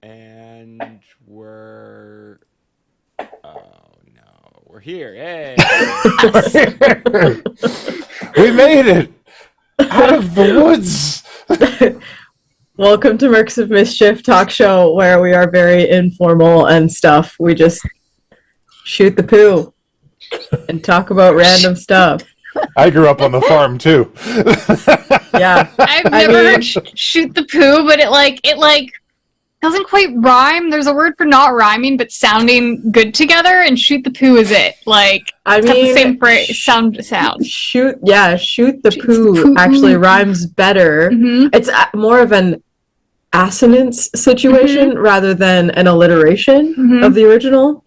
And we're... Oh, no. We're here. Hey! We made it! Out of the woods! Welcome to Mercs of Mischief talk show, where we are very informal and stuff. We just shoot the poo and talk about random stuff. I grew up on the farm, too. Yeah. I've never heard shoot the poo, but it doesn't quite rhyme. There's a word for not rhyming, but sounding good together, and shoot the poo is it. It's got the same phrase, sound. Shoot the poo actually rhymes better. Mm-hmm. It's more of an assonance situation rather than an alliteration of the original.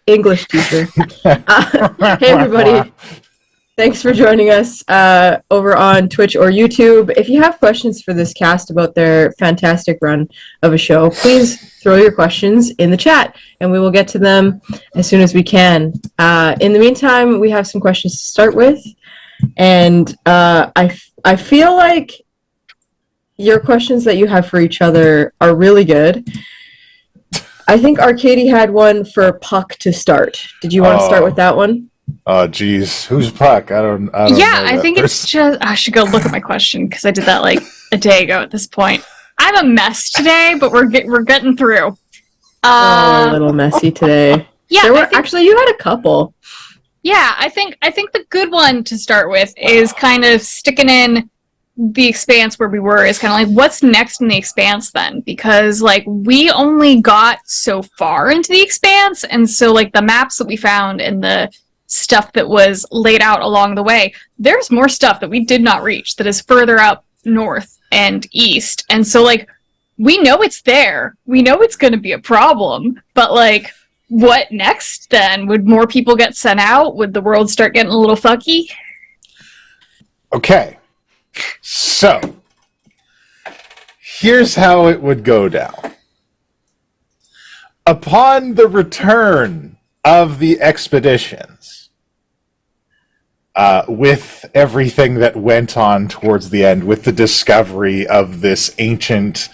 English teacher. Hey, everybody. Thanks for joining us over on Twitch or YouTube. If you have questions for this cast about their fantastic run of a show, please throw your questions in the chat, and we will get to them as soon as we can. In the meantime, we have some questions to start with, and I feel like your questions that you have for each other are really good. I think Arcady had one for Puck to start. Did you want to start with that one? Oh, geez. Who's Puck? I don't know. I think it's just... I should go look at my question, because I did that a day ago at this point. I'm a mess today, but we're getting through. A little messy today. Yeah, actually, you had a couple. Yeah, I think the good one to start with is kind of sticking in the Expanse where we were, is kind of like, what's next in the Expanse then? Because we only got so far into the Expanse, and so the maps that we found and the stuff that was laid out along the way, there's more stuff that we did not reach that is further up north and east, and so we know it's there, we know it's going to be a problem, but what next then? Would more people get sent out? Would the world start getting a little fucky? Okay, so here's how it would go down. Upon the return of the expeditions, with everything that went on towards the end, with the discovery of this ancient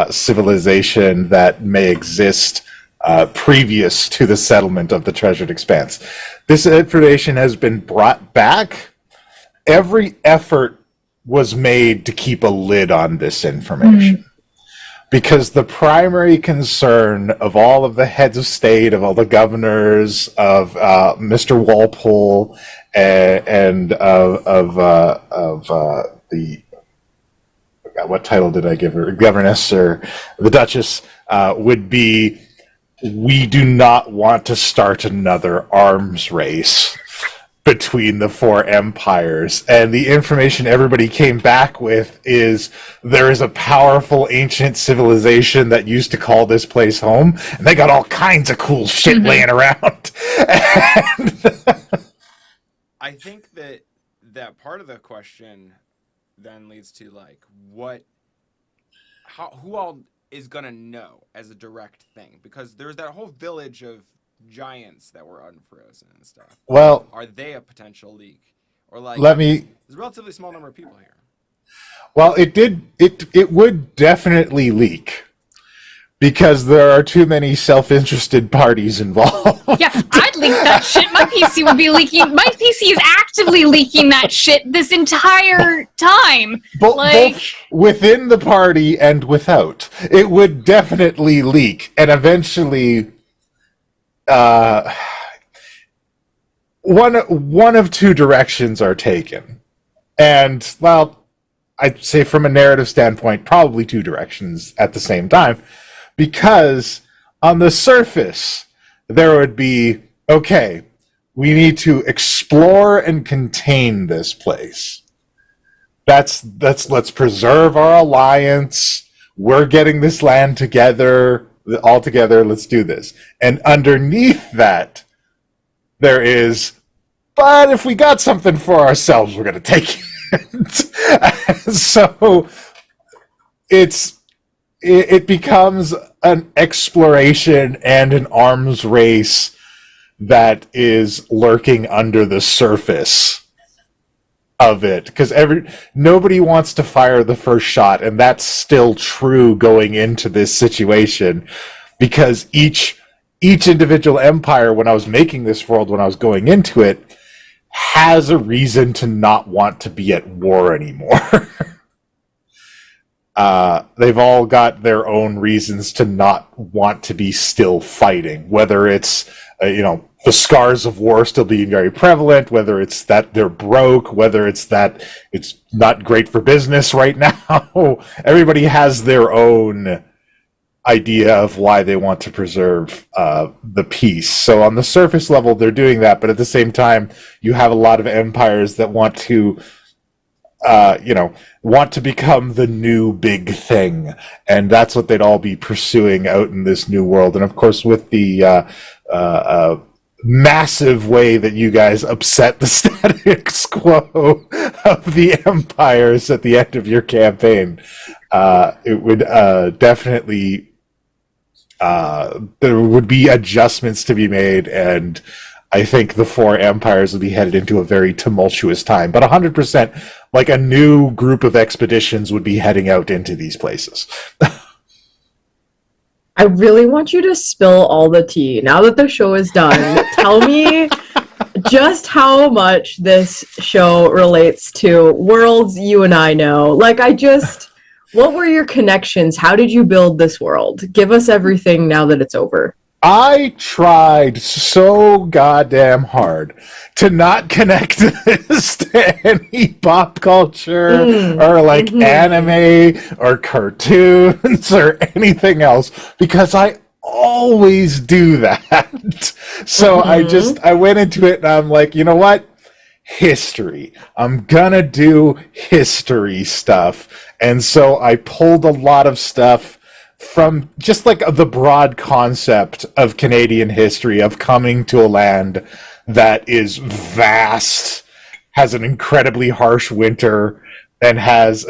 civilization that may exist previous to the settlement of the Treasured Expanse, this information has been brought back. Every effort was made to keep a lid on this information. Because the primary concern of all of the heads of state, of all the governors, of Mr. Walpole, and of the, what title did I give her? Governess, or the Duchess, would be, we do not want to start another arms race between the four empires. And the information everybody came back with is, there is a powerful ancient civilization that used to call this place home, and they got all kinds of cool shit laying around. I think that part of the question then leads to who all is gonna know as a direct thing, because there's that whole village of giants that were unfrozen and stuff. Well, are they a potential leak, or there's a relatively small number of people here? Well, it would definitely leak, because there are too many self-interested parties involved. Yeah, I'd leak that shit. My PC would be leaking. My PC is actively leaking that shit this entire time. Both within the party and without. It would definitely leak, and eventually one of two directions are taken. And, well, I'd say from a narrative standpoint, probably two directions at the same time. Because on the surface, there would be, okay, we need to explore and contain this place. Let's preserve our alliance. We're getting this land together. All together, let's do this. And underneath that, there is, but if we got something for ourselves, we're going to take it. So it becomes an exploration and an arms race that is lurking under the surface of it, because nobody wants to fire the first shot, and that's still true going into this situation, because each individual empire, when I was making this world, when I was going into it, has a reason to not want to be at war anymore. They've all got their own reasons to not want to be still fighting, whether it's the scars of war still being very prevalent, whether it's that they're broke, whether it's that it's not great for business right now. Everybody has their own idea of why they want to preserve the peace. So on the surface level, they're doing that, but at the same time, you have a lot of empires that want to become the new big thing, and that's what they'd all be pursuing out in this new world. And of course, with the massive way that you guys upset the status quo of the empires at the end of your campaign, it would definitely there would be adjustments to be made, and I think the four empires will be headed into a very tumultuous time. But 100%, like a new group of expeditions would be heading out into these places. I really want you to spill all the tea. Now that the show is done, tell me just how much this show relates to worlds you and I know. What were your connections? How did you build this world? Give us everything now that it's over. I tried so goddamn hard to not connect this to any pop culture or anime or cartoons or anything else, because I always do that. So I went into it and I'm like, you know what? History. I'm gonna do history stuff. And so I pulled a lot of stuff from just like the broad concept of Canadian history, of coming to a land that is vast, has an incredibly harsh winter, and has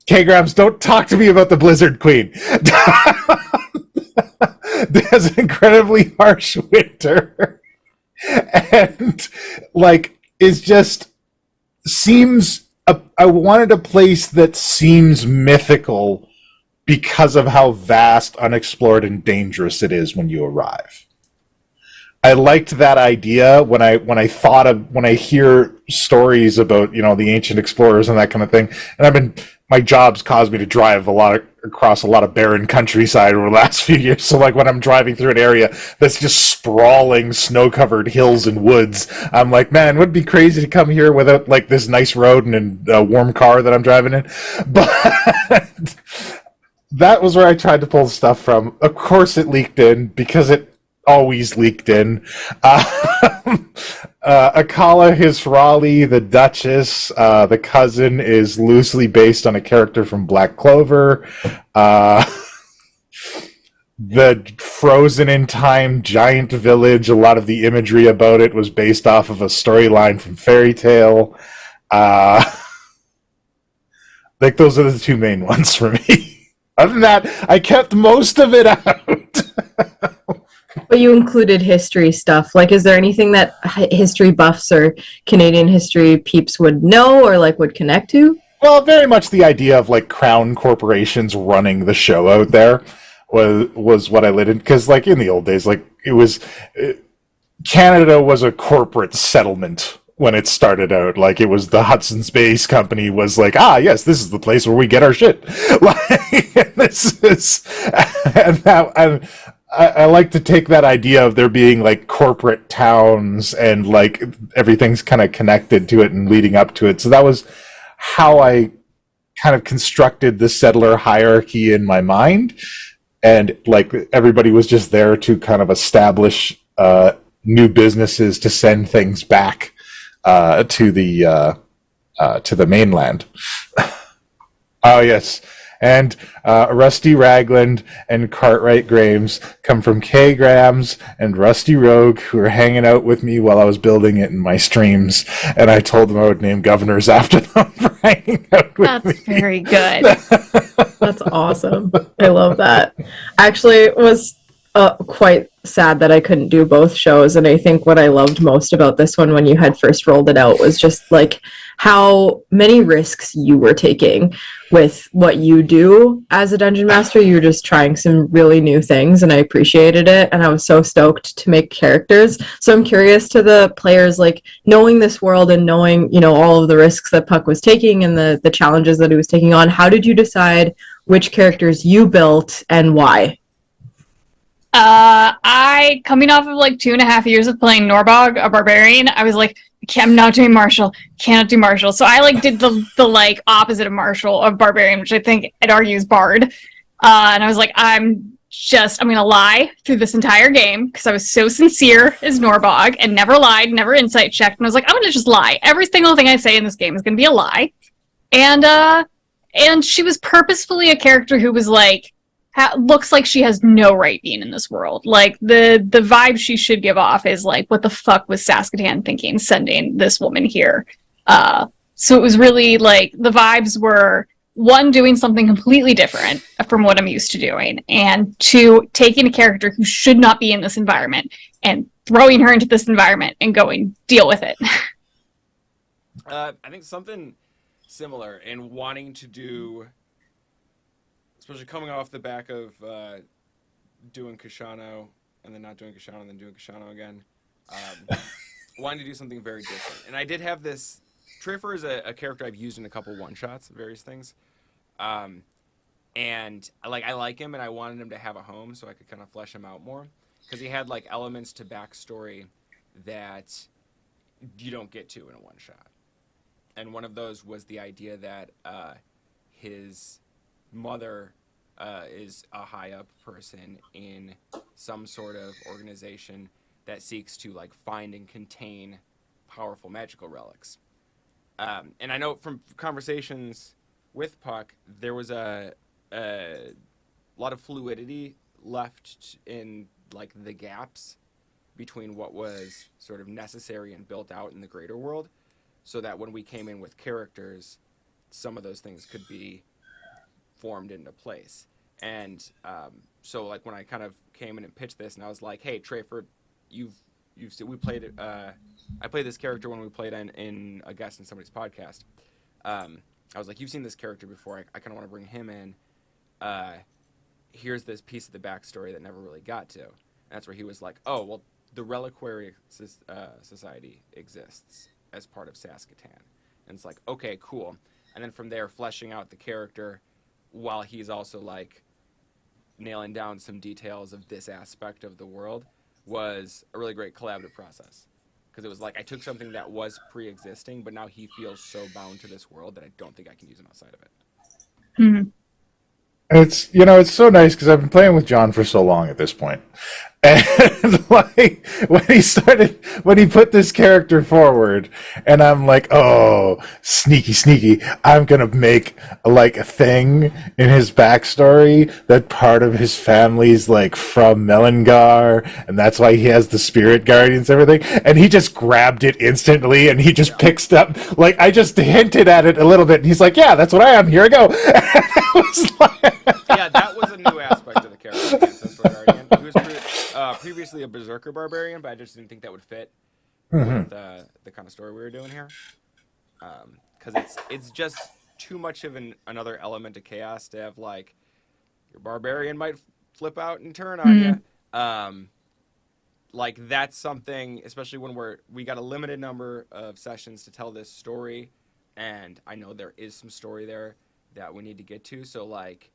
K-Grams, don't talk to me about the Blizzard Queen. Has an incredibly harsh winter, and is just seems I wanted a place that seems mythical because of how vast, unexplored, and dangerous it is when you arrive. I liked that idea when I hear stories about the ancient explorers and that kind of thing. And my job's caused me to drive across a lot of barren countryside over the last few years. So when I'm driving through an area that's just sprawling, snow-covered hills and woods, I'm like, man, it would be crazy to come here without this nice road and a warm car that I'm driving in. But that was where I tried to pull stuff from. Of course it leaked in, because it always leaked in. Akala Hisrali, the Duchess, the cousin, is loosely based on a character from Black Clover. The frozen in time giant village, a lot of the imagery about it was based off of a storyline from Fairy Tale. Those are the two main ones for me. Other than that, I kept most of it out. But you included history stuff. Is there anything that history buffs or Canadian history peeps would know or would connect to? Well, very much the idea of crown corporations running the show out there was what I lit in. Because in the old days, Canada was a corporate settlement when it started out. It was the Hudson's Bay Company was yes, this is the place where we get our shit. I like to take that idea of there being corporate towns and everything's kind of connected to it and leading up to it. So that was how I kind of constructed the settler hierarchy in my mind. And everybody was just there to kind of establish new businesses to send things back to the mainland. Oh yes, and Rusty Ragland and Cartwright Grames come from K-Grams and Rusty Rogue, who were hanging out with me while I was building it in my streams, and I told them I would name governors after them for hanging out with me. That's very good. That's awesome. I love that. Actually, it was quite sad that I couldn't do both shows, and I think what I loved most about this one when you had first rolled it out was just how many risks you were taking with what you do as a dungeon master. You're just trying some really new things, and I appreciated it, and I was so stoked to make characters. So I'm curious to the players, like, knowing this world and knowing, you know, all of the risks that Puck was taking and the challenges that he was taking on, how did you decide which characters you built and why? I, coming off of like 2.5 years of playing Norbog, a barbarian, I was like, I'm not doing martial, cannot do martial. So I like did the like opposite of martial, of barbarian, which I think I'd argue is bard. And I was like, I'm gonna lie through this entire game because I was so sincere as Norbog and never lied, never insight checked. And I was like, I'm gonna just lie. Every single thing I say in this game is gonna be a lie. And she was purposefully a character who was like, looks like she has no right being in this world. Like, the vibe she should give off is like, what the fuck was Saskatoon thinking sending this woman here? So it was really like, the vibes were, one, doing something completely different from what I'm used to doing, and two, taking a character who should not be in this environment and throwing her into this environment and going, deal with it. I think something similar in wanting to do, especially coming off the back of doing Kashano and then not doing Kashano and then doing Kashano again, wanting to do something very different. And I did have this. Trafer is a character I've used in a couple one-shots, various things. And I like him, and I wanted him to have a home so I could kind of flesh him out more. Because he had like elements to backstory that you don't get to in a one-shot. And one of those was the idea that his mother is a high-up person in some sort of organization that seeks to like find and contain powerful magical relics. And I know from conversations with Puck, there was a lot of fluidity left in like the gaps between what was sort of necessary and built out in the greater world, so that when we came in with characters, some of those things could be formed into place. And so like when I kind of came in and pitched this, and I was like, hey, Trafer, we played it. I played this character when we played in a guest in somebody's podcast. I was like, you've seen this character before. I kind of want to bring him in. Here's this piece of the backstory that never really got to. And that's where he was like, oh, well, the Reliquary Society exists as part of Saskatoon. And it's like, okay, cool. And then from there, fleshing out the character while he's also like nailing down some details of this aspect of the world was a really great collaborative process. Because it was like I took something that was pre-existing, but now he feels so bound to this world that I don't think I can use him outside of it. Mm-hmm. It's so nice because I've been playing with John for so long at this point. And like when he put this character forward, and I'm like, oh, sneaky, I'm gonna make like a thing in his backstory that part of his family's like from Melangar, and that's why he has the spirit guardians and everything. And he just grabbed it instantly, and he just picks up, like, I just hinted at it a little bit, and he's like, yeah, that's what I am. Here I go. And I was like, yeah, that was a new aspect of the character, the Ancestor Guardian. He was previously a Berserker Barbarian, but I just didn't think that would fit with the kind of story we were doing here. Because it's just too much of another element of chaos to have, like, your Barbarian might flip out and turn on you. Like, that's something, especially when we got a limited number of sessions to tell this story, and I know there is some story there that we need to get to, so, like,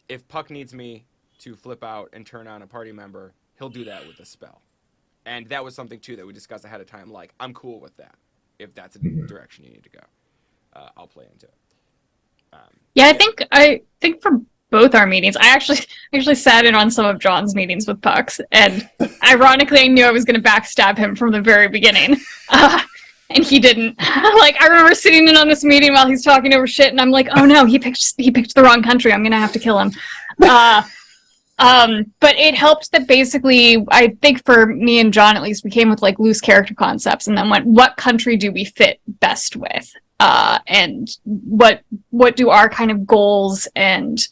if Puck needs me to flip out and turn on a party member, he'll do that with a spell. And that was something, too, that we discussed ahead of time. Like, I'm cool with that. If that's a direction you need to go, I'll play into it. I think for both our meetings, I actually sat in on some of John's meetings with Pucks, and ironically, I knew I was going to backstab him from the very beginning. And he didn't. Like, I remember sitting in on this meeting while he's talking over shit, and I'm like, oh no, he picked the wrong country. I'm gonna have to kill him. But it helped that basically, I think for me and John at least, we came with like loose character concepts, and then went, what country do we fit best with? And what do our kind of goals and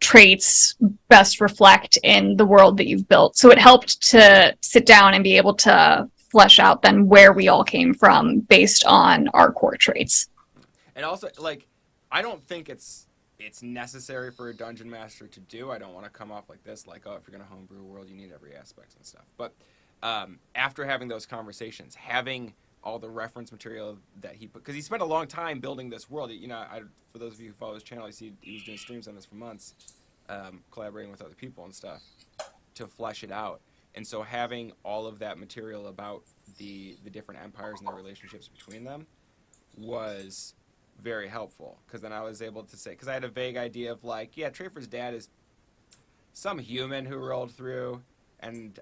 traits best reflect in the world that you've built? So it helped to sit down and be able to flesh out then where we all came from based on our core traits. And also, like, I don't think it's necessary for a dungeon master to do. I don't want to come off like this, like, oh, if you're going to homebrew a world, you need every aspect and stuff. But after having those conversations, having all the reference material that he put, because he spent a long time building this world. You know, for those of you who follow his channel, you see he was doing streams on this for months, collaborating with other people and stuff to flesh it out. And so having all of that material about the different empires and their relationships between them was very helpful, because then I was able to say, because I had a vague idea of like, yeah, Trafer's dad is some human who rolled through and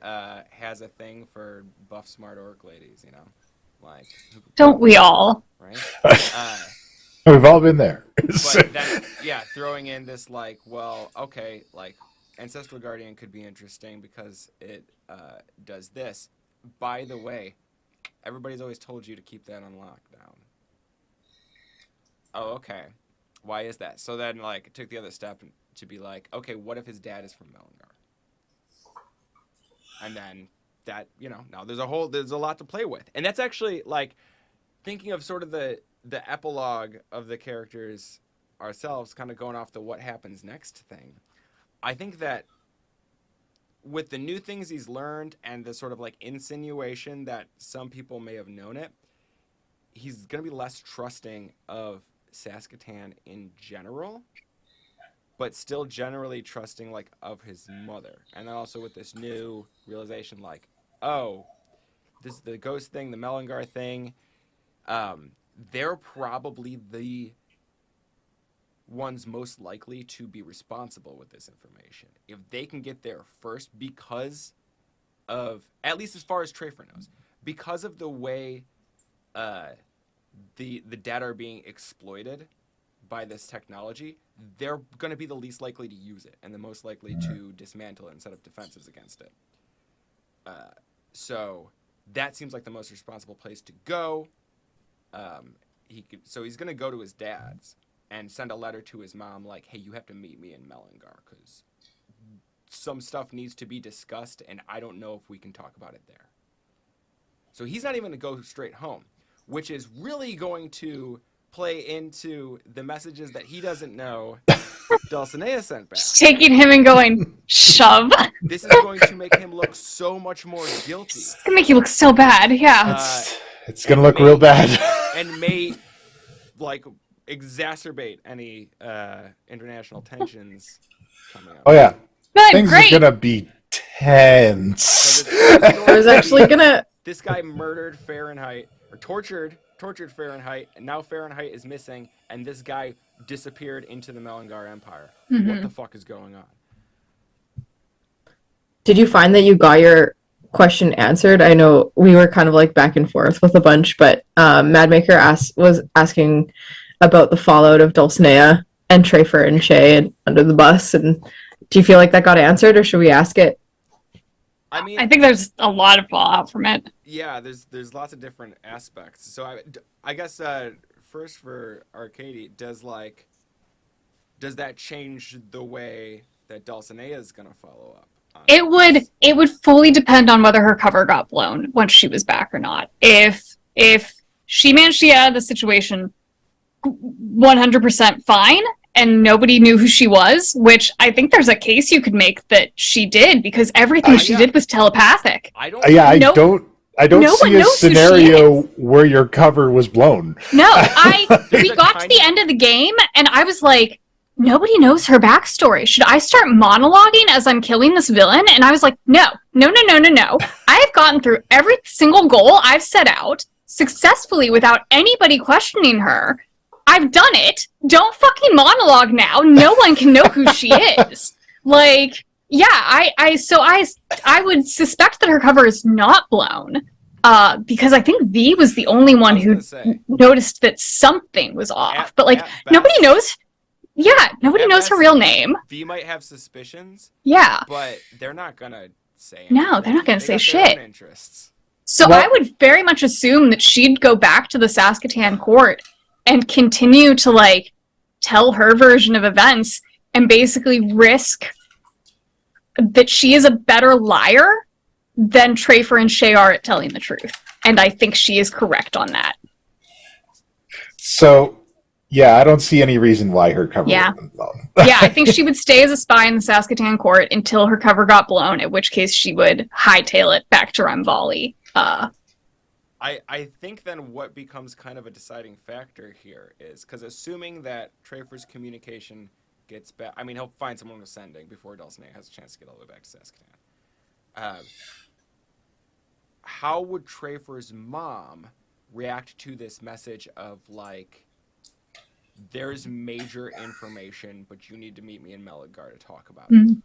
has a thing for buff smart orc ladies, you know, like, don't we all? Right? We've all been there. But then, yeah, throwing in this like, well, okay, like Ancestral Guardian could be interesting because it does this. By the way, everybody's always told you to keep that on lockdown. Oh, okay. Why is that? So then, like, it took the other step to be like, okay, what if his dad is from Mellingar? And then that, you know, now there's a lot to play with. And that's actually, like, thinking of sort of the epilogue of the characters ourselves, kind of going off the what happens next thing. I think that with the new things he's learned and the sort of, like, insinuation that some people may have known it, he's going to be less trusting of Saskatoon in general, but still generally trusting, like, of his mother. And then also with this new realization, like, oh, this is the ghost thing, the Mellingar thing, they're probably the ones most likely to be responsible with this information. If they can get there first, because of, at least as far as Trafer knows, because of the way the data are being exploited by this technology, they're going to be the least likely to use it and the most likely to dismantle it and set up defenses against it. So that seems like the most responsible place to go. So he's going to go to his dad's and send a letter to his mom like, hey, you have to meet me in Mellingar because some stuff needs to be discussed and I don't know if we can talk about it there. So he's not even going to go straight home, which is really going to play into the messages that he doesn't know Dulcinea sent back. Just taking him and going, shove. This is going to make him look so much more guilty. It's going to make you look so bad, yeah. It's going to look real bad. And may, like, exacerbate any international tensions coming up. Oh, yeah. But Things great. are going to be tense. So There's actually gonna. This guy murdered Fahrenheit, or tortured Fahrenheit, and now Fahrenheit is missing, and this guy disappeared into the Mellingar Empire. Mm-hmm. What the fuck is going on? Did you find that you got your question answered? I know we were kind of like back and forth with a bunch, but Madmaker was asking about the fallout of Dulcinea and Trafer and Shay and under the bus, and do you feel like that got answered, or should we ask it? I mean, I think there's a lot of fallout from it. yeah, there's lots of different aspects. So I guess first for Arcady, does that change the way that Dulcinea is gonna follow up? It would fully depend on whether her cover got blown once she was back or not. If she managed to get out of the situation 100% fine and nobody knew who she was, which I think there's a case you could make that she did, because everything she did was telepathic. I don't see a scenario where your cover was blown. No, we got to the end of the game and I was like, nobody knows her backstory. Should I start monologuing as I'm killing this villain? And I was like, no. I've gotten through every single goal I've set out successfully without anybody questioning her. I've done it. Don't fucking monologue now. No one can know who she is. Like, yeah, I would suspect that her cover is not blown. Because I think V was the only one who noticed that something was off. But like, nobody knows. Yeah, nobody knows her real name. V might have suspicions. Yeah. But they're not gonna say anything. No, they're not gonna say shit. Interests. So I would very much assume that she'd go back to the Saskatoon court and continue to, like, tell her version of events and basically risk that she is a better liar then Trafer and Shay are telling the truth. And I think she is correct on that. So, yeah, I don't see any reason why her cover would have been blown. Yeah, I think she would stay as a spy in the Saskatoon court until her cover got blown, at which case she would hightail it back to Ramvali. I think then what becomes kind of a deciding factor here is, because assuming that Trafer's communication gets back, I mean, he'll find someone with sending before Dulcinea has a chance to get all the way back to Saskatoon. How would Trafer's mom react to this message of, like, there's major information, but you need to meet me in Melligar to talk about it?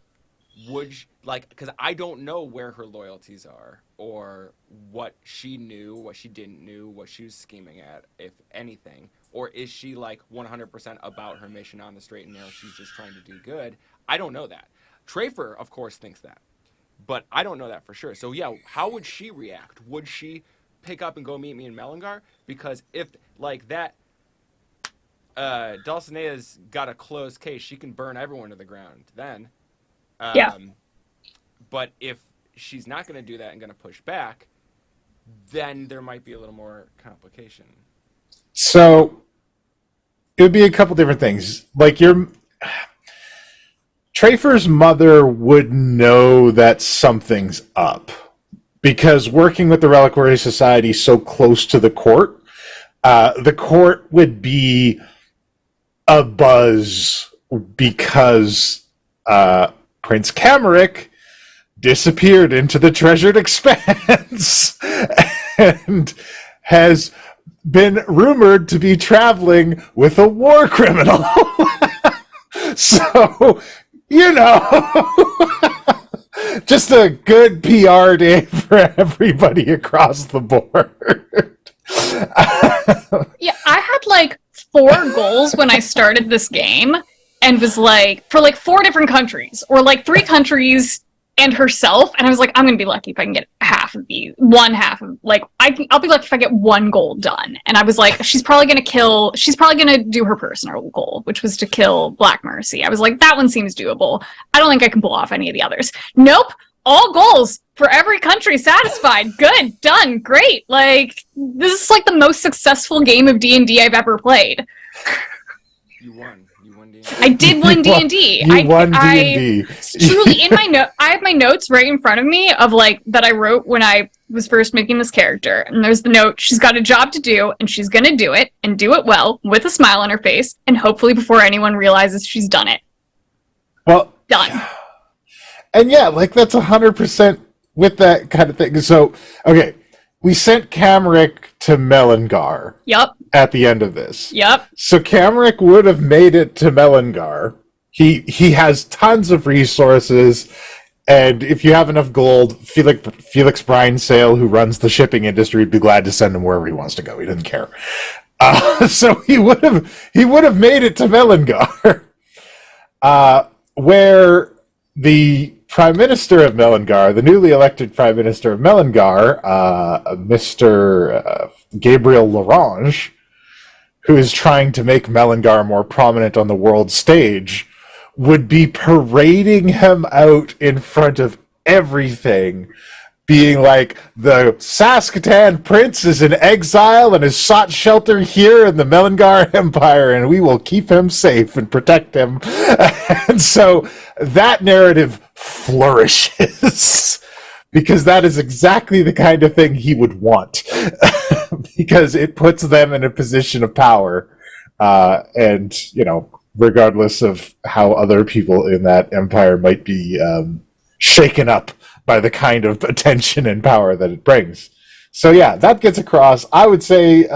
Would like, because I don't know where her loyalties are, or what she knew, what she didn't know, what she was scheming at, if anything, or is she like 100% about her mission on the straight and narrow? She's just trying to do good. I don't know that. Trafer, of course, thinks that, but I don't know that for sure. So yeah, how would she react? Would she pick up and go meet me in Melligar? Because if like that, Dulcinea's got a closed case, she can burn everyone to the ground then. Yeah. But if she's not going to do that and going to push back, then there might be a little more complication. So it would be a couple different things. Like Trafer's mother would know that something's up, because working with the Reliquary Society so close to the court would be abuzz because Prince Cameric disappeared into the Treasured Expanse and has been rumored to be traveling with a war criminal. So, you know, just a good PR day for everybody across the board. Yeah, I had like 4 goals when I started this game, and was like, for like 4 different countries, or like 3 countries and herself, and I was like, I'm gonna be lucky if I can get one half of, like, I'll be lucky if I get 1 goal done. And I was like, she's probably gonna do her personal goal, which was to kill Black Mercy. I was like, that one seems doable. I don't think I can pull off any of the others. Nope, all goals for every country satisfied. Good, done, great. Like, this is like the most successful game of D&D I've ever played. You won D&D. I did win D&D. You won D&D. Truly, in my note, I have my notes right in front of me of like that I wrote when I was first making this character. And there's the note: she's got a job to do, and she's gonna do it, and do it well, with a smile on her face, and hopefully before anyone realizes she's done it. Well, Done. And yeah, like that's 100% with that kind of thing. So, okay, we sent Cameric to Melligar. Yep. At the end of this. Yep. So Cameric would have made it to Melligar. He has tons of resources, and if you have enough gold, Felix Brinesale, who runs the shipping industry, would be glad to send him wherever he wants to go. He doesn't care. So he would have made it to Melligar, where the Prime Minister of Melligar, the newly elected Prime Minister of Melligar, Mr. Gabriel Larange, who is trying to make Melligar more prominent on the world stage, would be parading him out in front of everything, being like, the Saskatoon Prince is in exile and has sought shelter here in the Melligar Empire, and we will keep him safe and protect him. And so that narrative flourishes, because that is exactly the kind of thing he would want, because it puts them in a position of power, and, you know, regardless of how other people in that empire might be shaken up by the kind of attention and power that it brings. So yeah, that gets across. I would say,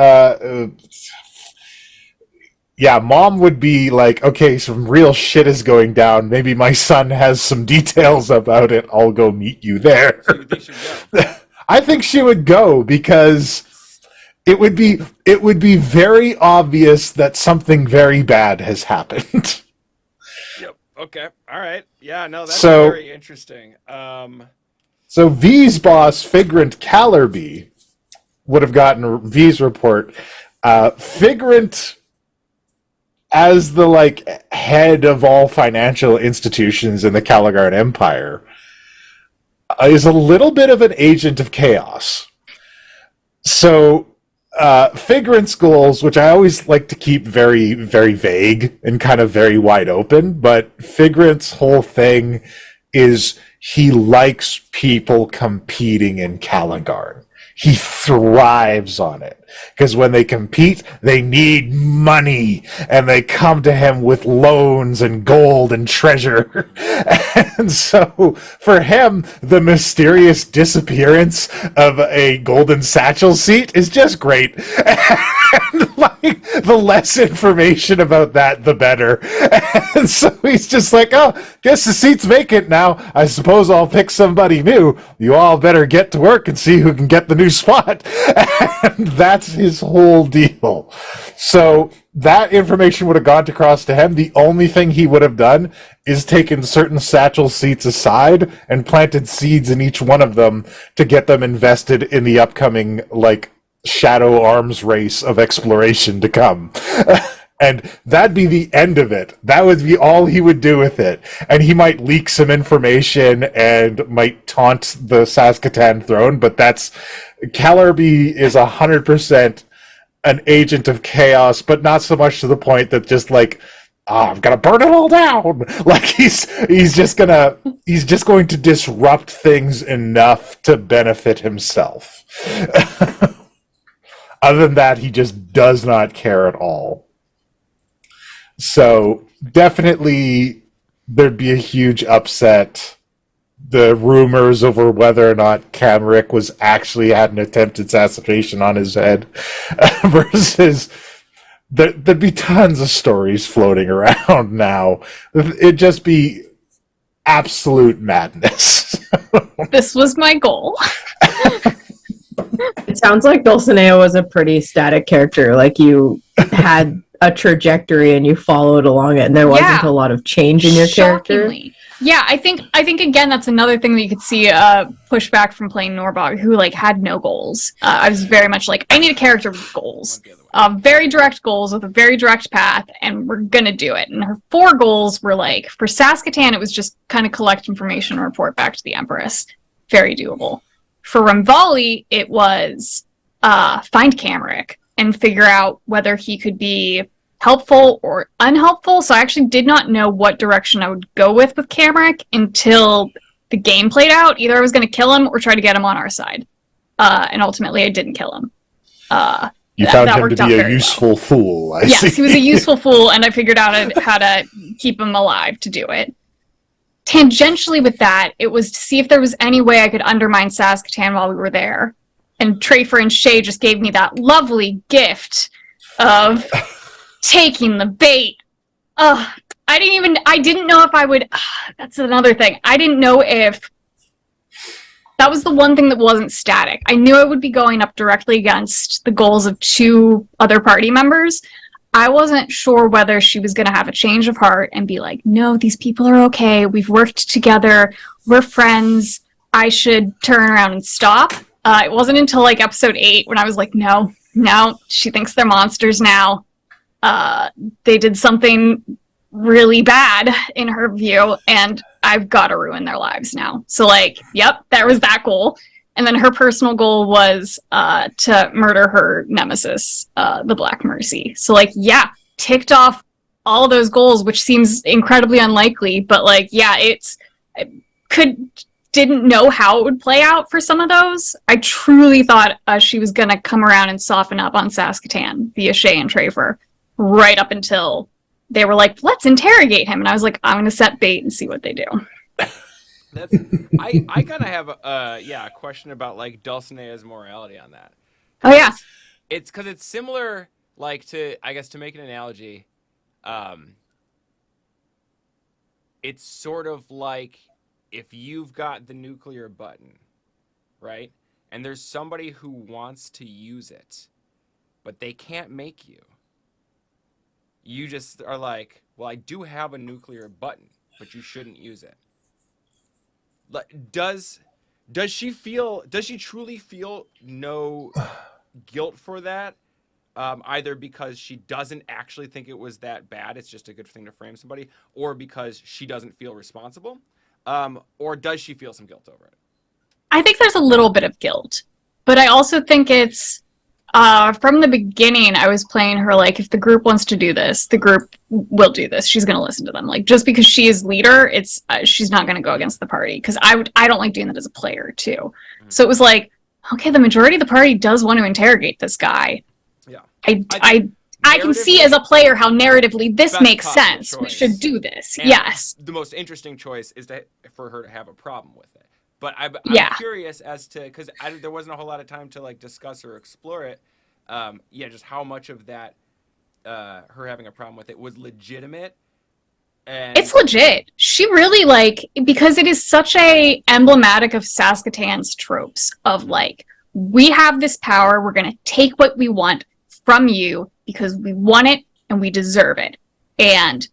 yeah, Mom would be like, okay, some real shit is going down. Maybe my son has some details about it. I'll go meet you there. So you think she would go? I think she would go, because it would be very obvious that something very bad has happened. Yep. Okay. All right. Yeah. No, that's very interesting. So V's boss, Figrant Callerby, would have gotten V's report. Figrant, as the like head of all financial institutions in the Caligarn Empire, is a little bit of an agent of chaos. So, Figurant's goals, which I always like to keep very, very vague and kind of very wide open, but Figurant's whole thing is he likes people competing in Calangarn. He thrives on it. Because when they compete, they need money. And they come to him with loans and gold and treasure. And so, for him, the mysterious disappearance of a golden satchel seat is just great. And, like, the less information about that, the better. And so he's just like, oh, guess the seat's vacant now. I suppose I'll pick somebody new. You all better get to work and see who can get the new spot. And that's his whole deal. So that information would have gone across to him. The only thing he would have done is taken certain satchel seats aside and planted seeds in each one of them to get them invested in the upcoming, like, shadow arms race of exploration to come. And that'd be the end of it. That would be all he would do with it. And he might leak some information and might taunt the Saskatoon throne, but that's... Callerby is 100% an agent of chaos, but not so much to the point that just like, I'm gonna burn it all down. Like he's just going to disrupt things enough to benefit himself. Other than that, he just does not care at all. So definitely there'd be a huge upset. The rumors over whether or not Cameric was actually had an attempted assassination on his head versus there'd be tons of stories floating around now. It'd just be absolute madness. This was my goal. It sounds like Dulcinea was a pretty static character. Like you had a trajectory and you followed along it, and there wasn't a lot of change in your character. Yeah, I think again that's another thing that you could see pushback from playing Norbog, who like had no goals. I was very much like, I need a character with goals, very direct goals with a very direct path, and we're gonna do it. And her 4 goals were like, for Saskatoon, it was just kind of collect information and report back to the Empress, very doable. For Ramvali, it was find Cameric and figure out whether he could be helpful or unhelpful. So I actually did not know what direction I would go with Cameric until the game played out. Either I was going to kill him or try to get him on our side. And ultimately I didn't kill him. You found him to be a useful fool, I see. Yes, he was a useful fool, and I figured out how to keep him alive to do it. Tangentially with that, it was to see if there was any way I could undermine Saskatoon while we were there. And Trafer and Shay just gave me that lovely gift of taking the bait. I didn't know if I would... that's another thing. I didn't know if... That was the one thing that wasn't static. I knew I would be going up directly against the goals of 2 other party members. I wasn't sure whether she was going to have a change of heart and be like, no, these people are okay. We've worked together. We're friends. I should turn around and stop. It wasn't until like episode 8 when I was like, no, she thinks they're monsters now. They did something really bad in her view, and I've got to ruin their lives now. So like, yep, that was that goal. And then her personal goal was to murder her nemesis, the Black Mercy. So like, yeah, ticked off all of those goals, which seems incredibly unlikely, but like, yeah, didn't know how it would play out for some of those. I truly thought she was going to come around and soften up on Saskatoon via Shay and Trafer right up until they were like, let's interrogate him. And I was like, I'm going to set bait and see what they do. I kind of have a question about like Dulcinea's morality on that. Oh yeah, it's because it's similar, like to make an analogy. It's sort of like if you've got the nuclear button, right, and there's somebody who wants to use it, but they can't make you. You just are like, well, I do have a nuclear button, but you shouldn't use it. Does she truly feel no guilt for that? Either because she doesn't actually think it was that bad, it's just a good thing to frame somebody, or because she doesn't feel responsible, or does she feel some guilt over it? I think there's a little bit of guilt, but I also think it's from the beginning. I was playing her like, if the group wants to do this, the group will do this. She's going to listen to them. Like, just because she is leader, it's she's not going to go against the party, because I don't like doing that as a player too. Mm-hmm. So it was like, okay, the majority of the party does want to interrogate this guy. Yeah, I can see as a player how narratively this makes sense. Choice. We should do this. And yes. The most interesting choice is for her to have a problem with it. But I'm curious as to, because there wasn't a whole lot of time to like discuss or explore it. Just how much of that her having a problem with it was legitimate. And it's legit. She really like, because it is such a emblematic of Saskatoon's tropes of like, we have this power, we're going to take what we want from you because we want it and we deserve it. And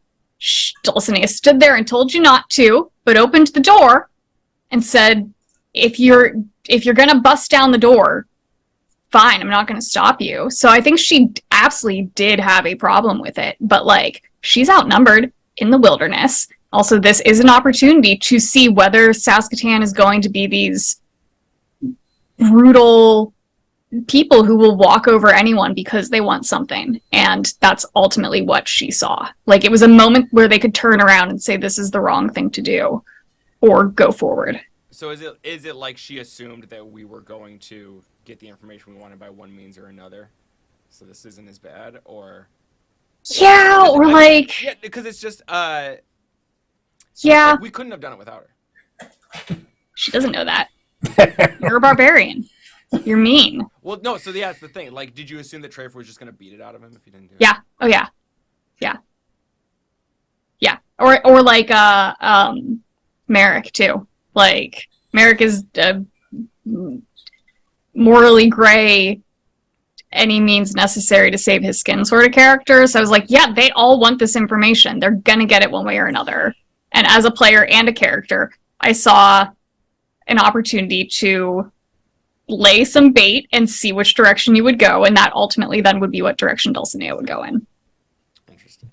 Dulcinea stood there and told you not to, but opened the door and said, if you're going to bust down the door, fine, I'm not going to stop you. So I think she absolutely did have a problem with it, but like, she's outnumbered in the wilderness. Also, this is an opportunity to see whether Saskatoon is going to be these brutal people who will walk over anyone because they want something. And that's ultimately what she saw. Like, it was a moment where they could turn around and say, this is the wrong thing to do, or go forward. So is it like she assumed that we were going to get the information we wanted by one means or another? So this isn't as bad, or... Yeah, or like... Yeah, because it's just, yeah. Like, we couldn't have done it without her. She doesn't know that. You're a barbarian. You're mean. Well, no, so yeah, that's the thing. Like, did you assume that Trafer was just going to beat it out of him if he didn't do it? Yeah. Oh, yeah. Yeah. Yeah. Or like, Merrick, too. Like, Merrick is morally gray, any means necessary to save his skin sort of character. So I was like, yeah, they all want this information. They're gonna get it one way or another. And as a player and a character, I saw an opportunity to lay some bait and see which direction you would go, and that ultimately then would be what direction Dulcinea would go in. Interesting.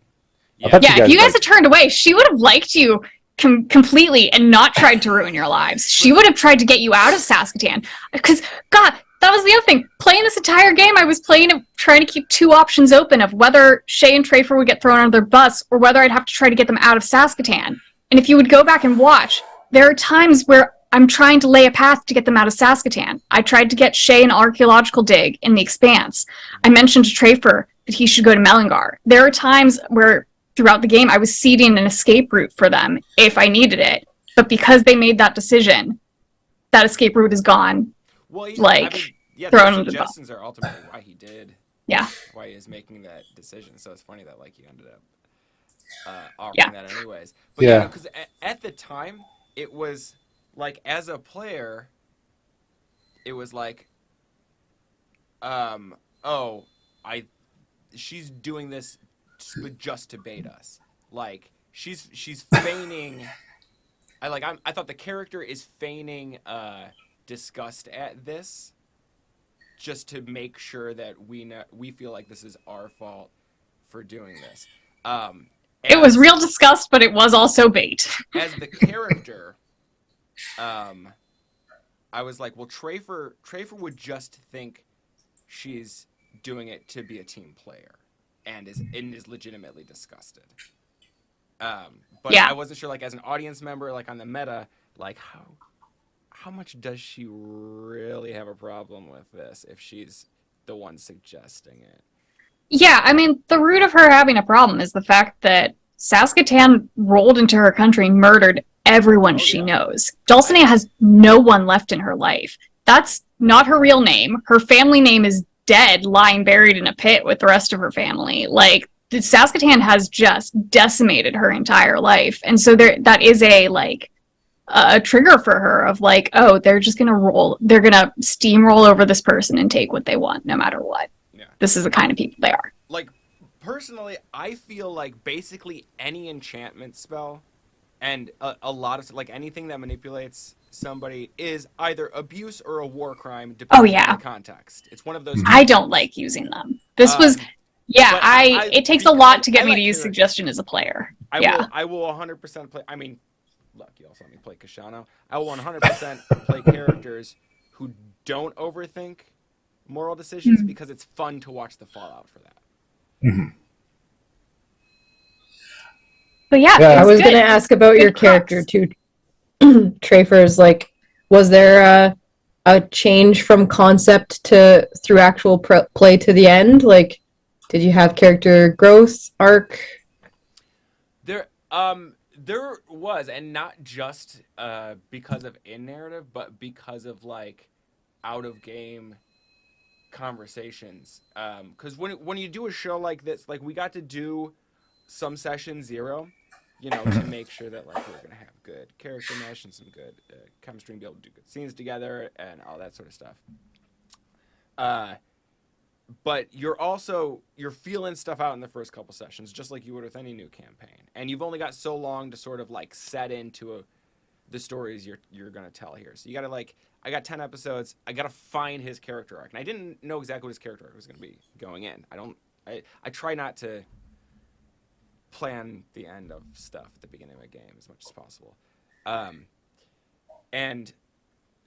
Yeah, if you guys had turned away, she would have liked you completely and not tried to ruin your lives. She would have tried to get you out of Saskatoon. Because, God, that was the other thing. Playing this entire game, I was playing it, trying to keep two options open of whether Shay and Trafer would get thrown under their bus or whether I'd have to try to get them out of Saskatoon. And if you would go back and watch, there are times where I'm trying to lay a path to get them out of Saskatoon. I tried to get Shay an archaeological dig in the Expanse. I mentioned to Trafer that he should go to Mellingar. There are times where throughout the game I was seeding an escape route for them if I needed it. But because they made that decision, that escape route is gone. Well, yeah, like, I mean, yeah, thrown the into the bus. suggestions are ultimately why he did. Yeah. Why he is making that decision. So it's funny that like you ended up offering that anyways. But yeah, because at the time it was like, as a player, it was like, she's doing this just to bait us. Like, she's feigning. I thought the character is feigning disgust at this, just to make sure that we feel like this is our fault for doing this. It was real disgust, but it was also bait. As the character, I was like, well, Trafer would just think she's doing it to be a team player, and is legitimately disgusted. But yeah. I wasn't sure, like, as an audience member, like on the meta, like how much does she really have a problem with this if she's the one suggesting it? Yeah, I mean, the root of her having a problem is the fact that Saskatoon rolled into her country and murdered everyone she knows. Dulcinea has no one left in her life. That's not her real name. Her family name is dead, lying buried in a pit with the rest of her family. Like, Saskatoon has just decimated her entire life. And so that is a trigger for her of like, oh, they're just going to they're going to steamroll over this person and take what they want no matter what. Yeah. This is the kind of people they are. Like, personally, I feel like basically any enchantment spell and a lot of, like, anything that manipulates somebody is either abuse or a war crime, depending on the context. It's one of those. I don't like using them. This was... Yeah, it takes a lot to get me to use suggestion as a player. I will 100% play. I mean, look, you all saw me play Kashano. I will 100% play characters who don't overthink moral decisions because it's fun to watch the fallout for that. Mm-hmm. But yeah, Yeah. I was good. going to ask about Good your character too, Trafers. Like, was there a change from concept to through actual play to the end? Like, did you have character growth arc? There was, and not just because of in narrative, but because of like out of game conversations. Because when you do a show like this, like we got to do some session 0, you know, to make sure that like we're gonna have good character mesh and some good chemistry and be able to do good scenes together and all that sort of stuff. But you're feeling stuff out in the first couple sessions, just like you would with any new campaign. And you've only got so long to sort of like set into the stories you're gonna tell here. So you gotta like, I got 10 episodes. I gotta find his character arc, and I didn't know exactly what his character arc was gonna be going in. I try not to plan the end of stuff at the beginning of a game as much as possible. And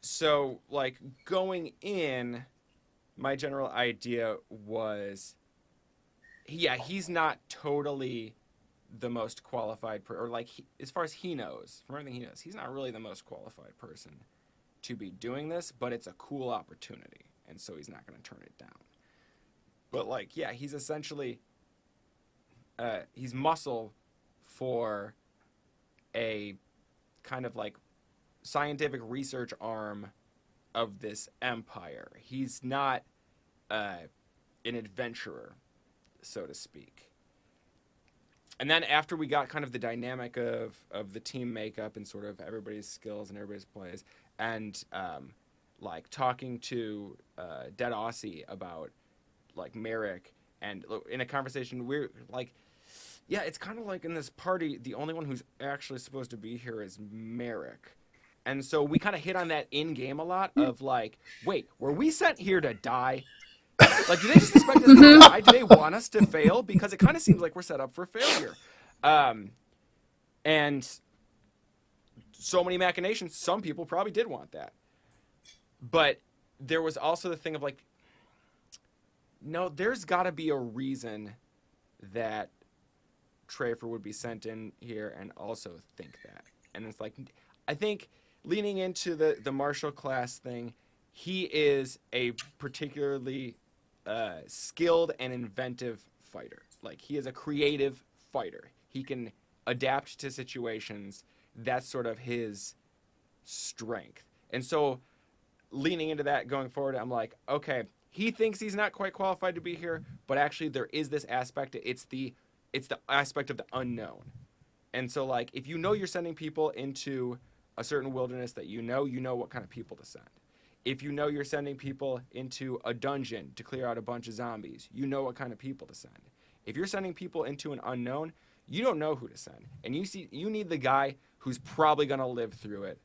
so like going in, my general idea was, yeah, he's not totally the most qualified or like as far as he knows, from everything he knows, he's not really the most qualified person to be doing this, but it's a cool opportunity, and so he's not going to turn it down. But like, yeah, he's essentially he's muscle for a kind of like scientific research arm of this empire. He's not an adventurer, so to speak. And then after we got kind of the dynamic of the team makeup and sort of everybody's skills and everybody's plays, and like talking to Dead Aussie about like Merrick, and in a conversation we're like, yeah, it's kind of like in this party, the only one who's actually supposed to be here is Merrick. And so we kind of hit on that in-game a lot of like, wait, were we sent here to die? Like, do they just expect us to die? Do they want us to fail? Because it kind of seems like we're set up for failure. And so many machinations, some people probably did want that. But there was also the thing of like, no, there's got to be a reason that Trafer would be sent in here and also think that. And it's like, I think leaning into the martial class thing, he is a particularly skilled and inventive fighter. Like, he is a creative fighter. He can adapt to situations. That's sort of his strength. And so leaning into that going forward, I'm like, okay, he thinks he's not quite qualified to be here, but actually there is this aspect. It's the aspect of the unknown. And so like, if you know you're sending people into a certain wilderness that you know what kind of people to send. If you know you're sending people into a dungeon to clear out a bunch of zombies, you know what kind of people to send. If you're sending people into an unknown, you don't know who to send. And you need the guy who's probably going to live through it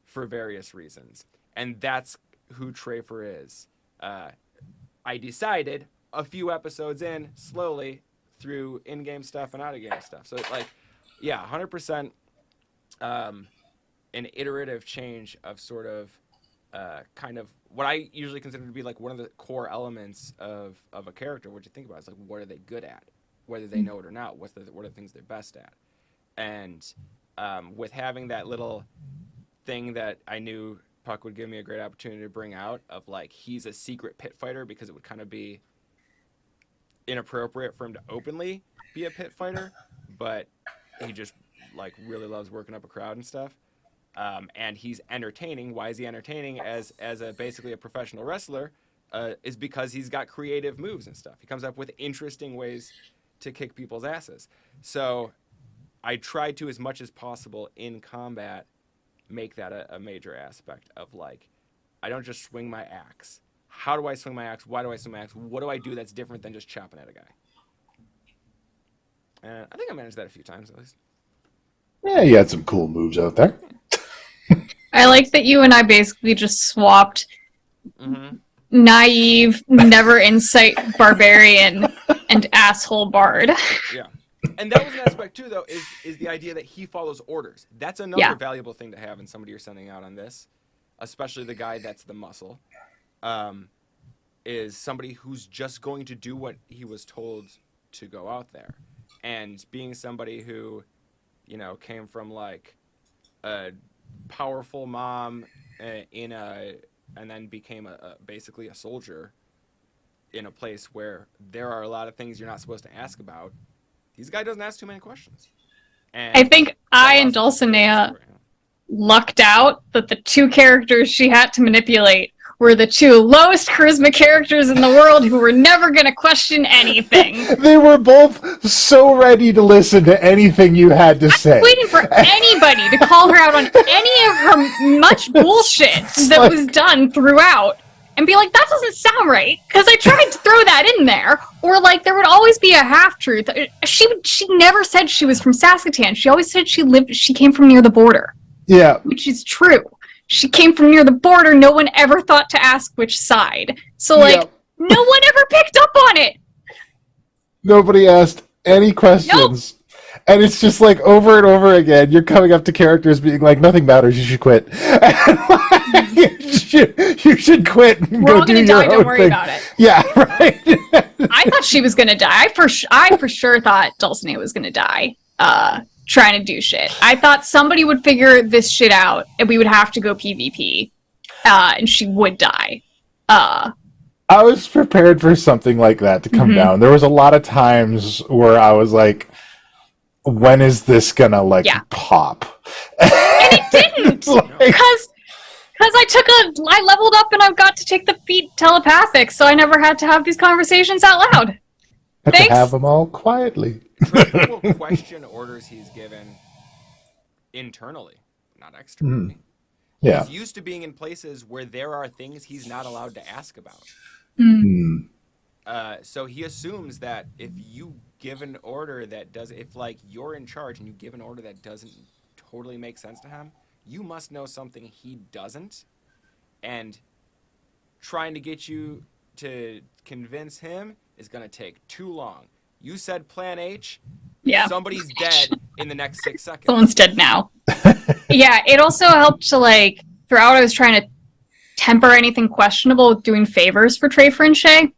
for various reasons. And that's who Trafer is. I decided a few episodes in, slowly, through in-game stuff and out-of-game stuff. So, like, yeah, 100% an iterative change of sort of kind of what I usually consider to be like one of the core elements of a character. What you think about is like, what are they good at, whether they know it or not. What are the things they're best at? And with having that little thing that I knew Puck would give me a great opportunity to bring out of like, he's a secret pit fighter, because it would kind of be inappropriate for him to openly be a pit fighter, but he just like really loves working up a crowd and stuff. And he's entertaining. Why is he entertaining as a basically a professional wrestler? Is because he's got creative moves and stuff. He comes up with interesting ways to kick people's asses. So I tried to, as much as possible in combat, make that a major aspect of like, I don't just swing my axe. How do I swing my axe? Why do I swing my axe? What do I do that's different than just chopping at a guy? And I think I managed that a few times at least. Yeah, you had some cool moves out there. I like that you and I basically just swapped naive, never insight barbarian and asshole bard. Yeah. And that was an aspect too, though, is the idea that he follows orders. That's another valuable thing to have in somebody you're sending out on this, especially the guy that's the muscle, is somebody who's just going to do what he was told to go out there. And being somebody who, you know, came from like a powerful mom and then became basically a soldier in a place where there are a lot of things you're not supposed to ask about. This guy doesn't ask too many questions. And I think I and Dulcinea lucked out that the two characters she had to manipulate were the two lowest charisma characters in the world who were never going to question anything. They were both so ready to listen to anything you had to say. Waiting for anybody to call her out on any of her much bullshit that was done throughout. And be like, that doesn't sound right, because I tried to throw that in there. Or, like, there would always be a half-truth. She never said she was from Saskatoon. She always said she came from near the border. Yeah. Which is true. She came from near the border. No one ever thought to ask which side. So, like, no one ever picked up on it. Nobody asked any questions. Nope. And it's just like over and over again, you're coming up to characters being like, nothing matters, you should quit. You should quit and We're go all do gonna your die, own don't worry thing. about it. Yeah, right. I thought she was gonna die. I for sure thought Dulcinea was gonna die trying to do shit. I thought somebody would figure this shit out and we would have to go PvP and she would die. I was prepared for something like that to come down. There was a lot of times where I was like, when is this gonna pop? And it didn't! Because I leveled up and I've got to take the feat telepathic, so I never had to have these conversations out loud. Had to have them all quietly. Tracer will question orders he's given internally, not externally. Yeah. He's used to being in places where there are things he's not allowed to ask about. So he assumes that if you give an order that does, if like you're in charge and you give an order that doesn't totally make sense to him, you must know something he doesn't, and trying to get you to convince him is going to take too long. You said plan H. Yeah. Somebody's dead in the next 6 seconds. Someone's dead now. Yeah, it also helped to, like, throughout I was trying to temper anything questionable with doing favors for Trafer and Shay.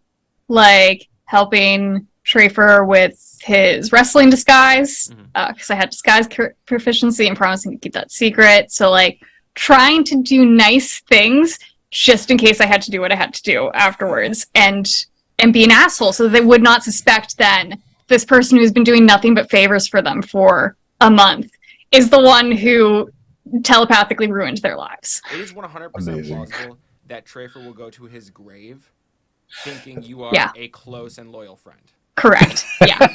Like, helping Trafer with his wrestling disguise, because I had disguise proficiency and promising to keep that secret. So, like, trying to do nice things just in case I had to do what I had to do afterwards, and be an asshole so that they would not suspect then this person who's been doing nothing but favors for them for a month is the one who telepathically ruined their lives. It is 100% plausible that Trafer will go to his grave thinking you are a close and loyal friend. Correct. Yeah.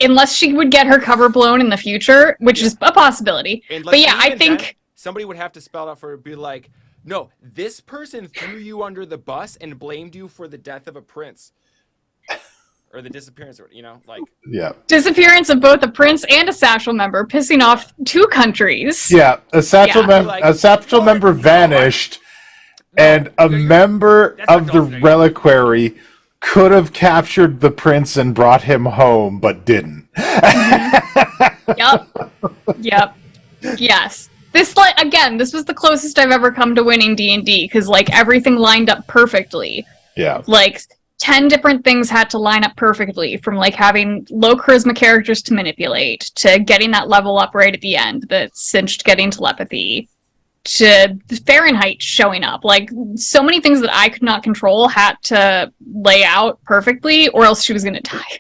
Unless she would get her cover blown in the future, which is a possibility. But yeah, I think somebody would have to spell out for it, be like, no, this person threw you under the bus and blamed you for the death of a prince. Or the disappearance, you know, like... Yeah. Disappearance of both a prince and a Satchel member, pissing off 2 countries. Yeah, a Satchel member vanished, and a member of the reliquary could have captured the prince and brought him home, but didn't. Yep. Yes. This, like, again, this was the closest I've ever come to winning D&D, because, like, everything lined up perfectly. Yeah. Like, 10 different things had to line up perfectly, from, like, having low charisma characters to manipulate, to getting that level up right at the end that cinched getting telepathy, to Fahrenheit showing up. Like, so many things that I could not control had to lay out perfectly, or else she was going to die.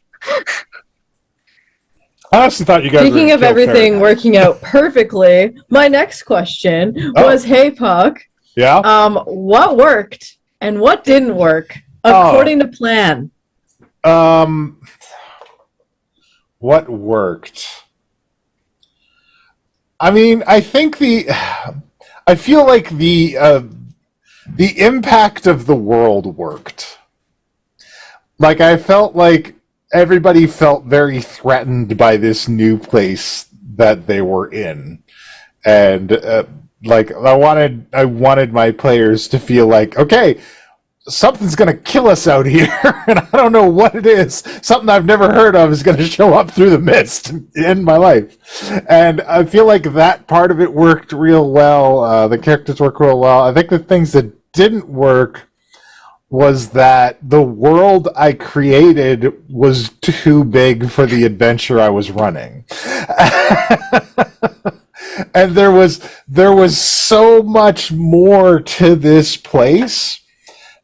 I honestly thought you guys Speaking of everything working out perfectly, my next question was, hey, Puck. Yeah? What worked and what didn't work according to plan? What worked? I mean, I think I feel like the impact of the world worked. Like, I felt like everybody felt very threatened by this new place that they were in, and like I wanted my players to feel like, okay, something's going to kill us out here, and I don't know what it is. Something I've never heard of is going to show up through the mist and end my life. And I feel like that part of it worked real well. The characters work real well. I think the things that didn't work was that the world I created was too big for the adventure I was running. And there was so much more to this place,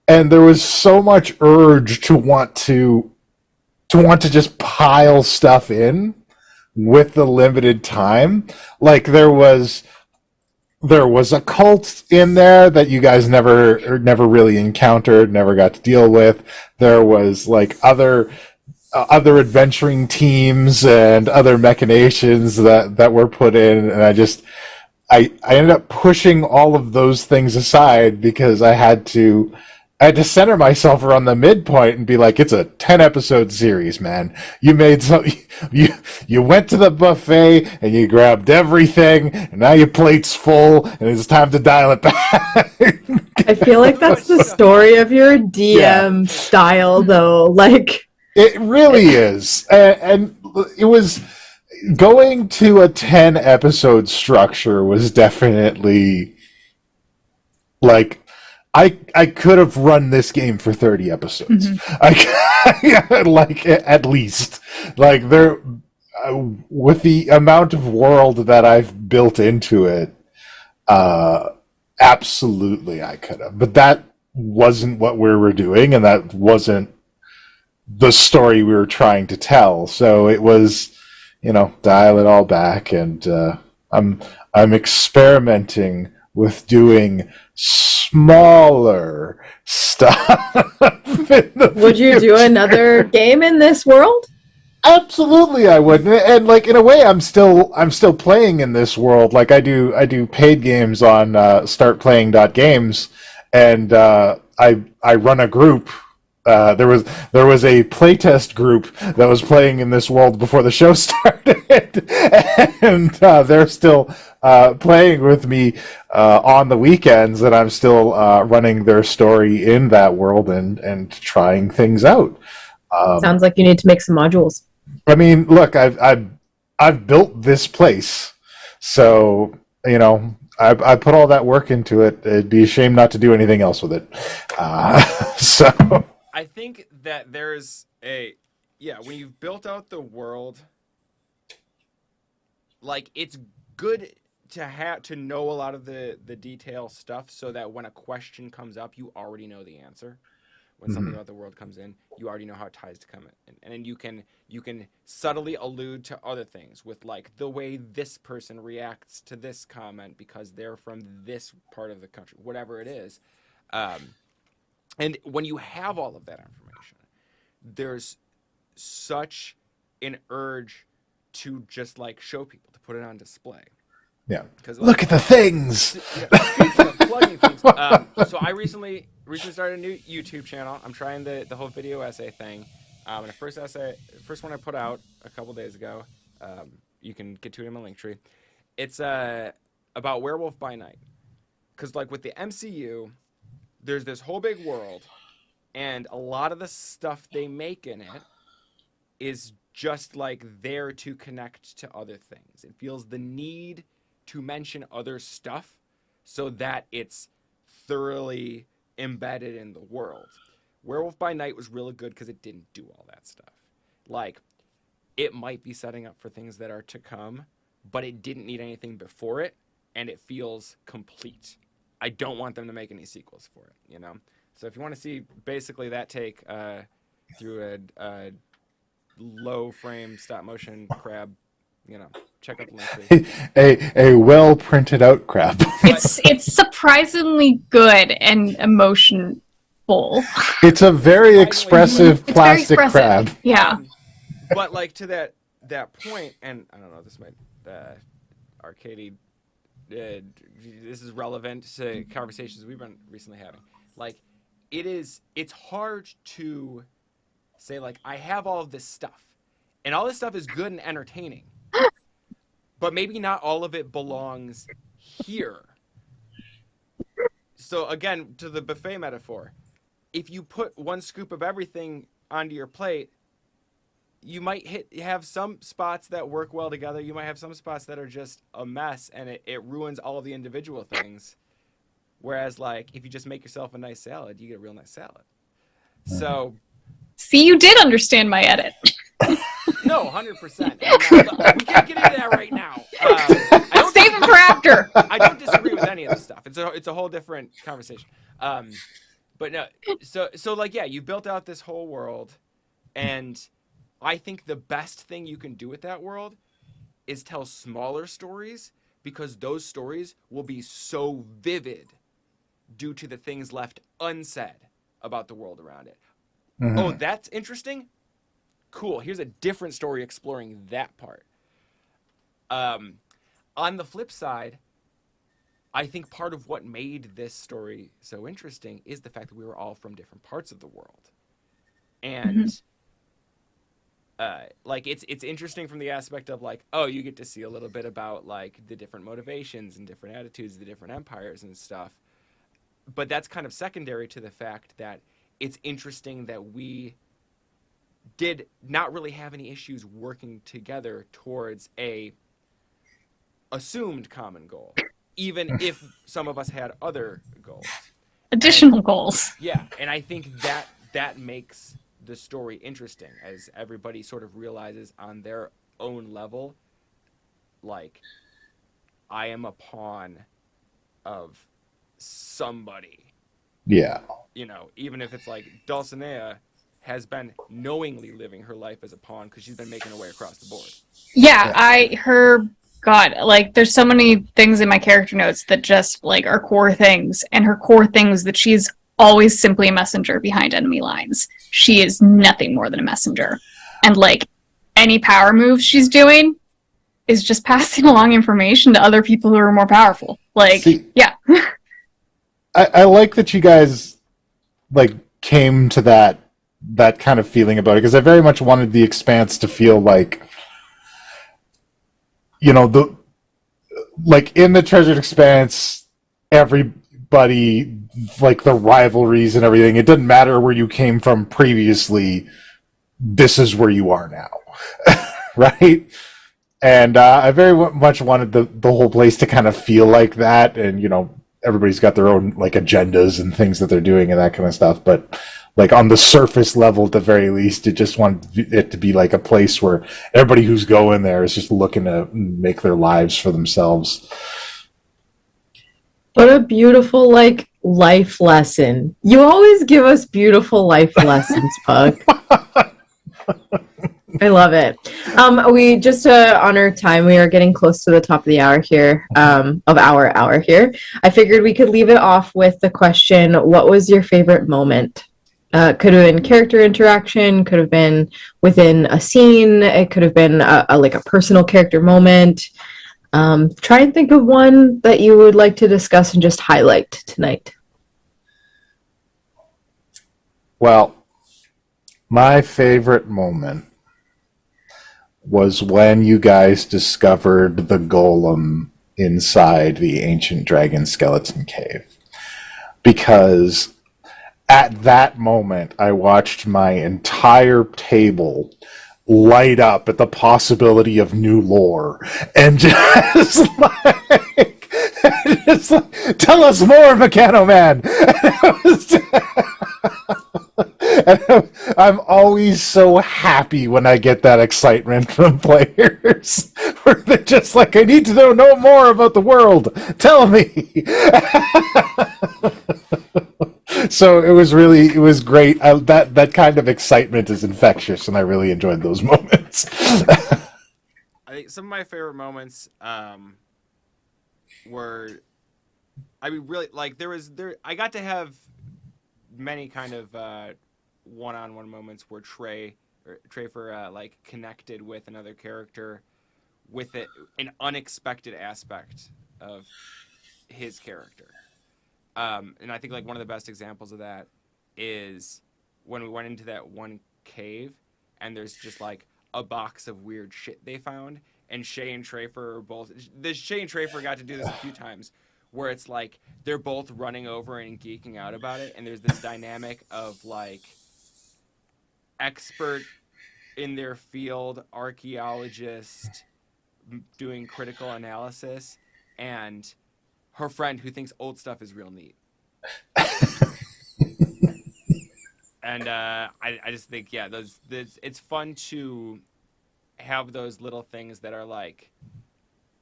and there was so much urge to want to just pile stuff in with the limited time. Like there was a cult in there that you guys never really encountered, never got to deal with. There was like other adventuring teams and other machinations that were put in, and I ended up pushing all of those things aside because I had to center myself around the midpoint and be like, it's a 10-episode series, man. You made some, you went to the buffet and you grabbed everything, and now your plate's full, and it's time to dial it back. I feel like that's the story of your DM style, though. Like, it really is, and it was going to a 10-episode structure was definitely like. I could have run this game for 30 episodes. Mm-hmm. Like at least, like there, with the amount of world that I've built into it, absolutely I could have. But that wasn't what we were doing, and that wasn't the story we were trying to tell. So it was, dial it all back, and I'm experimenting with doing smaller stuff. Would you do another game in this world? Absolutely, I would. And like in a way, I'm still playing in this world. Like I do paid games on startplaying.games, and I run a group. There was a playtest group that was playing in this world before the show started, and they're still playing with me on the weekends, and I'm still running their story in that world and trying things out. Sounds like you need to make some modules. I mean, look, I've built this place, so I put all that work into it. It'd be a shame not to do anything else with it. So. I think that there's when you've built out the world, like it's good to know a lot of the detail stuff so that when a question comes up, you already know the answer. When something about the world comes in, you already know how it ties to come in, and then you can subtly allude to other things with like the way this person reacts to this comment because they're from this part of the country, whatever it is. And when you have all of that information, there's such an urge to just like show people, to put it on display. Yeah. Like, look at the things. Plugging things. So I recently started a new YouTube channel. I'm trying the whole video essay thing. And the first one I put out a couple days ago. You can get to it in my link tree. It's about Werewolf by Night. Because like with the MCU, there's this whole big world, and a lot of the stuff they make in it is just like there to connect to other things. It feels the need to mention other stuff so that it's thoroughly embedded in the world. Werewolf by Night was really good because it didn't do all that stuff. Like, it might be setting up for things that are to come, but it didn't need anything before it, and it feels complete. I don't want them to make any sequels for it, So if you want to see basically that take through a low frame stop motion crab, check out the link. A well printed out crab. It's surprisingly good and emotionful. It's a very expressive plastic very expressive. crab. Yeah. But like to that point, and I don't know, this might Arcady. This is relevant to conversations we've been recently having. Like, it's hard to say, like, I have all of this stuff, and all this stuff is good and entertaining, but maybe not all of it belongs here. So, again, to the buffet metaphor, if you put one scoop of everything onto your plate, you might have some spots that work well together. You might have some spots that are just a mess, and it ruins all of the individual things. Whereas, like, if you just make yourself a nice salad, you get a real nice salad. So, See, you did understand my edit. no, 100%. We can't get into that right now. Save it for after. I don't disagree with any of this stuff. It's a whole different conversation. But no, so like, yeah, you built out this whole world, and I think the best thing you can do with that world is tell smaller stories, because those stories will be so vivid due to the things left unsaid about the world around it. Mm-hmm. Oh, that's interesting? Cool. Here's a different story exploring that part. On the flip side, I think part of what made this story so interesting is the fact that we were all from different parts of the world. And like, it's interesting from the aspect of, like, oh, you get to see a little bit about, like, the different motivations and different attitudes of the different empires and stuff. But that's kind of secondary to the fact that it's interesting that we did not really have any issues working together towards a assumed common goal, even if some of us had other goals. Additional goals. Yeah, and I think that makes the story interesting, as everybody sort of realizes on their own level, like, I am a pawn of somebody. Yeah. You know, even if it's like Dulcinea has been knowingly living her life as a pawn because she's been making her way across the board. Yeah, God, like, there's so many things in my character notes that just, like, are core things, and her core things that she's always simply a messenger behind enemy lines. She is nothing more than a messenger. And, like, any power move she's doing is just passing along information to other people who are more powerful. Like, yeah. I like that you guys, like, came to that kind of feeling about it, because I very much wanted the Expanse to feel like, you know, like, in the Treasured Expanse, everybody, like, the rivalries and everything, it didn't matter where you came from previously, this is where you are now. Right? And I very much wanted the whole place to kind of feel like that, and, you know, everybody's got their own, like, agendas and things that they're doing and that kind of stuff, but, like, on the surface level, at the very least, it just wanted it to be like a place where everybody who's going there is just looking to make their lives for themselves. What a beautiful, like, life lesson. You always give us beautiful life lessons, Pug. I love it. We just honor time. We are getting close to the top of the hour here, of our hour here. I figured we could leave it off with the question, what was your favorite moment? Could have been character interaction, could have been within a scene, it could have been like a personal character moment. Try and think of one that you would like to discuss and just highlight tonight. Well, my favorite moment was when you guys discovered the golem inside the ancient dragon skeleton cave. Because at that moment, I watched my entire table light up at the possibility of new lore, and just like, tell us more, Mechano Man. And I'm always so happy when I get that excitement from players, where they're just like, I need to know more about the world. Tell me. So it was great. That kind of excitement is infectious, and I really enjoyed those moments. I think some of my favorite moments were, I mean, really, like, I got to have many kind of one-on-one moments where Trafer like, connected with another character with an unexpected aspect of his character. And I think, like, one of the best examples of that is when we went into that one cave, and there's just, like, a box of weird shit they found, and Shay and Trafer are both. Shay and Trafer got to do this a few times, where it's like they're both running over and geeking out about it, and there's this dynamic of like expert in their field, archaeologist doing critical analysis, and her friend who thinks old stuff is real neat. And I just think, yeah, it's fun to have those little things that are like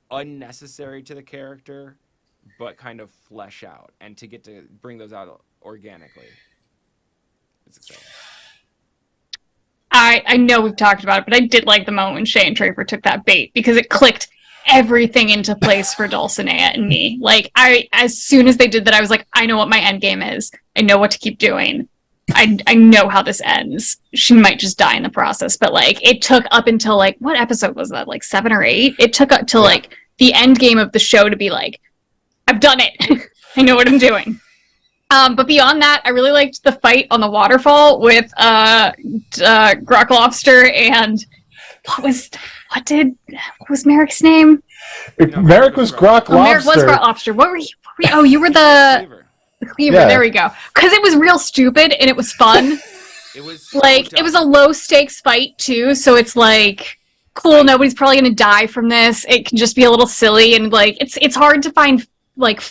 unnecessary to the character, but kind of flesh out, and to get to bring those out organically. It's exciting. I know we've talked about it, but I did like the moment when Shay and Trafer took that bait, because it clicked everything into place for Dulcinea and me. Like, as soon as they did that, I was like, I know what my end game is. I know what to keep doing. I know how this ends. She might just die in the process, but like it took up until like, what episode was that? Like 7 or 8? It took up till like the end game of the show to be like, I've done it. I know what I'm doing. But beyond that, I really liked the fight on the waterfall with Grok Lobster and what was Merrick's name? Merrick was Grok Lobster. Merrick was Grok Lobster. What were you? Oh, you were the Cleaver. Yeah. There we go. Because it was real stupid and it was fun. It was like it was a low stakes fight too, so it's like cool. Nobody's probably gonna die from this. It can just be a little silly, and like it's hard to find like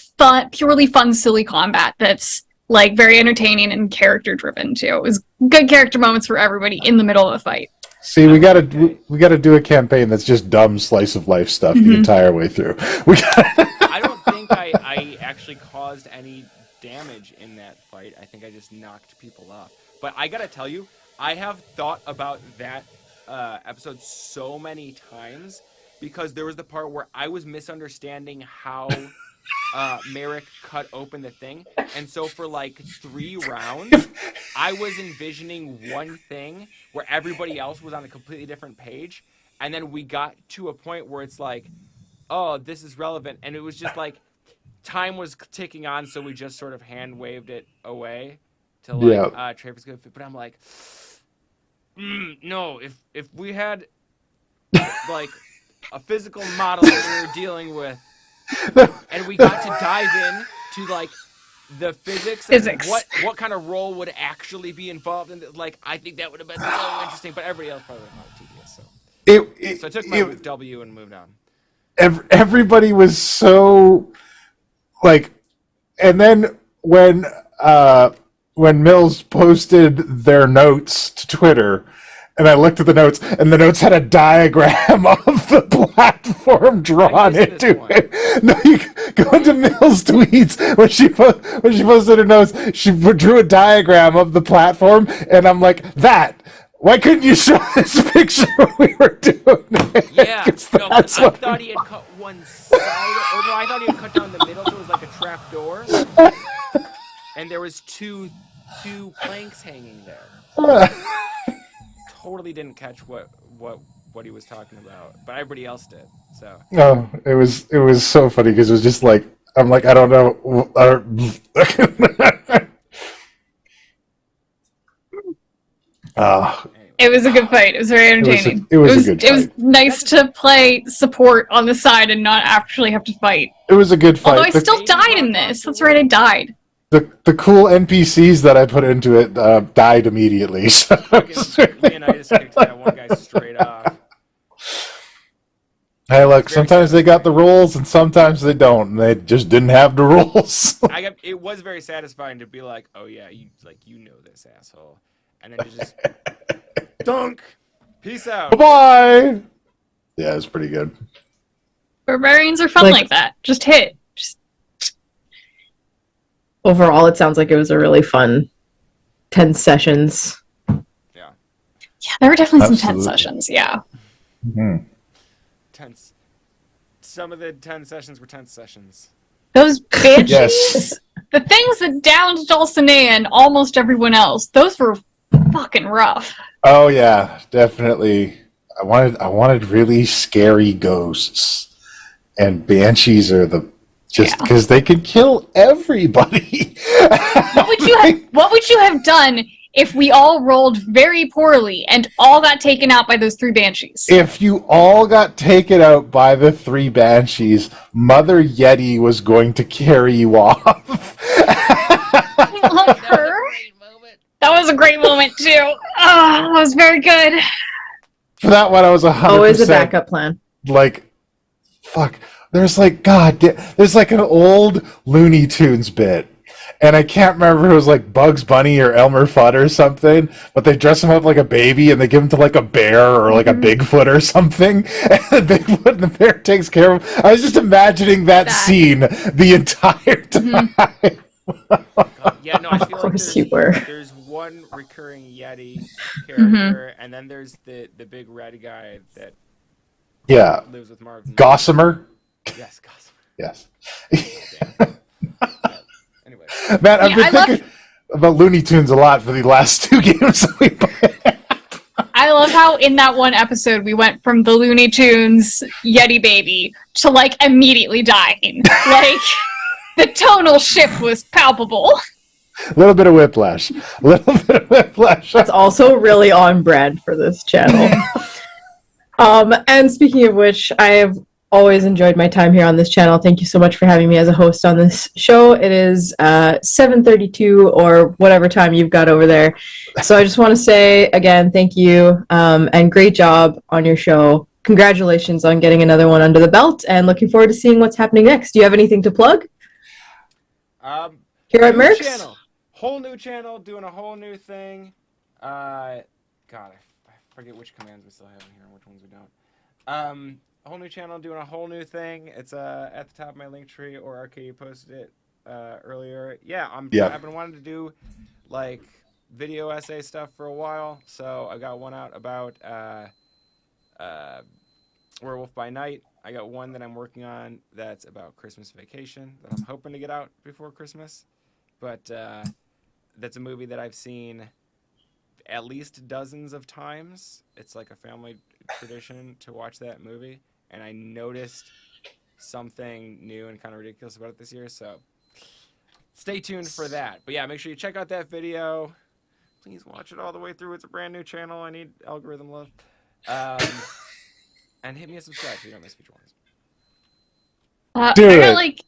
purely fun, silly combat that's like very entertaining and character driven too. It was good character moments for everybody in the middle of a fight. See, we gotta do a campaign that's just dumb slice of life stuff the entire way through. I don't think I actually caused any damage in that fight. I think I just knocked people off. But I gotta tell you, I have thought about that episode so many times, because there was the part where I was misunderstanding how Merrick cut open the thing, and so for like 3 rounds I was envisioning one thing where everybody else was on a completely different page, and then we got to a point where it's like, oh, this is relevant, and it was just like time was ticking on, so we just sort of hand waved it away to like Travis good fit. But I'm like, no, if we had like a physical model that we were dealing with, and we got to dive in to like the physics. And what kind of role would actually be involved in it, like I think that would have been so interesting, but everybody else probably would have found it tedious. So I took my W and moved on. Everybody was so like, and then when Mills posted their notes to Twitter, and I looked at the notes, and the notes had a diagram of the platform drawn into it. No, you go into Mills' tweets when she posted her notes. She drew a diagram of the platform, and I'm like, why couldn't you show this picture when we were doing it? Yeah, no, I thought he had cut one side, or no, I thought he had cut down the middle, so it was like a trap door, and there was two planks hanging there. Totally didn't catch what he was talking about, but everybody else did. So no, it was so funny because it was just like, I'm like, I don't know. It was a good fight. It was very entertaining. It was a good fight. It was nice to play support on the side and not actually have to fight. It was a good fight. Although I still died in this. That's right, I died. The cool NPCs that I put into it died immediately. So Leonidas kicked that one guy straight off. Hey, look, sometimes they got the rules and sometimes they don't, and they just didn't have the rules. It was very satisfying to be like, oh yeah, you know this asshole, and then to just dunk, peace out, bye. Yeah, it's pretty good. Barbarians are fun like that. Just hit. Overall, it sounds like it was a really fun 10 sessions. Yeah, there were definitely some 10 sessions. Yeah. Mm-hmm. Tense. Some of the 10 sessions were tense sessions. Those bitches. Yes. The things that downed Dulcinea and almost everyone else. Those were fucking rough. Oh yeah, definitely. I wanted really scary ghosts, and banshees are just because they could kill everybody. What would you have done if we all rolled very poorly and all got taken out by those 3 banshees. If you all got taken out by the 3 banshees, Mother Yeti was going to carry you off. I love her. That was a great moment too. Oh, that was very good. For that one, I was 100%. Always a backup plan. Like, fuck. There's like, there's like an old Looney Tunes bit. And I can't remember if it was like Bugs Bunny or Elmer Fudd or something, but they dress him up like a baby and they give him to like a bear or like a Bigfoot or something. And the Bigfoot and the bear takes care of him. I was just imagining that scene the entire time. Yeah, no, I feel Of course like you were. there's one recurring Yeti character, and then there's the big red guy that lives with Marvin. Gossamer? Yes, Gossamer. Yes. Anyway. Man, I've been thinking about Looney Tunes a lot for the last 2 games that we played. I love how in that one episode we went from the Looney Tunes Yeti baby to like immediately dying. Like the tonal shift was palpable. A little bit of whiplash. That's also really on brand for this channel. And speaking of which, I have always enjoyed my time here on this channel. Thank you so much for having me as a host on this show. It is 7:32 or whatever time you've got over there. So I just want to say again, thank you, and great job on your show. Congratulations on getting another one under the belt, and looking forward to seeing what's happening next. Do you have anything to plug? Here at Mercs? Channel. Whole new channel, doing a whole new thing. God, I forget which commands we still have in here and which ones we don't. A whole new channel, doing a whole new thing. It's at the top of my link tree, or Arcade posted it earlier. Yeah, I've been wanting to do like video essay stuff for a while, so I got one out about Werewolf by Night. I got one that I'm working on that's about Christmas Vacation that I'm hoping to get out before Christmas. But that's a movie that I've seen at least dozens of times. It's like a family tradition to watch that movie. And I noticed something new and kind of ridiculous about it this year. So stay tuned for that. But yeah, make sure you check out that video. Please watch it all the way through. It's a brand new channel. I need algorithm love. And hit me a subscribe so you don't miss future ones. I got like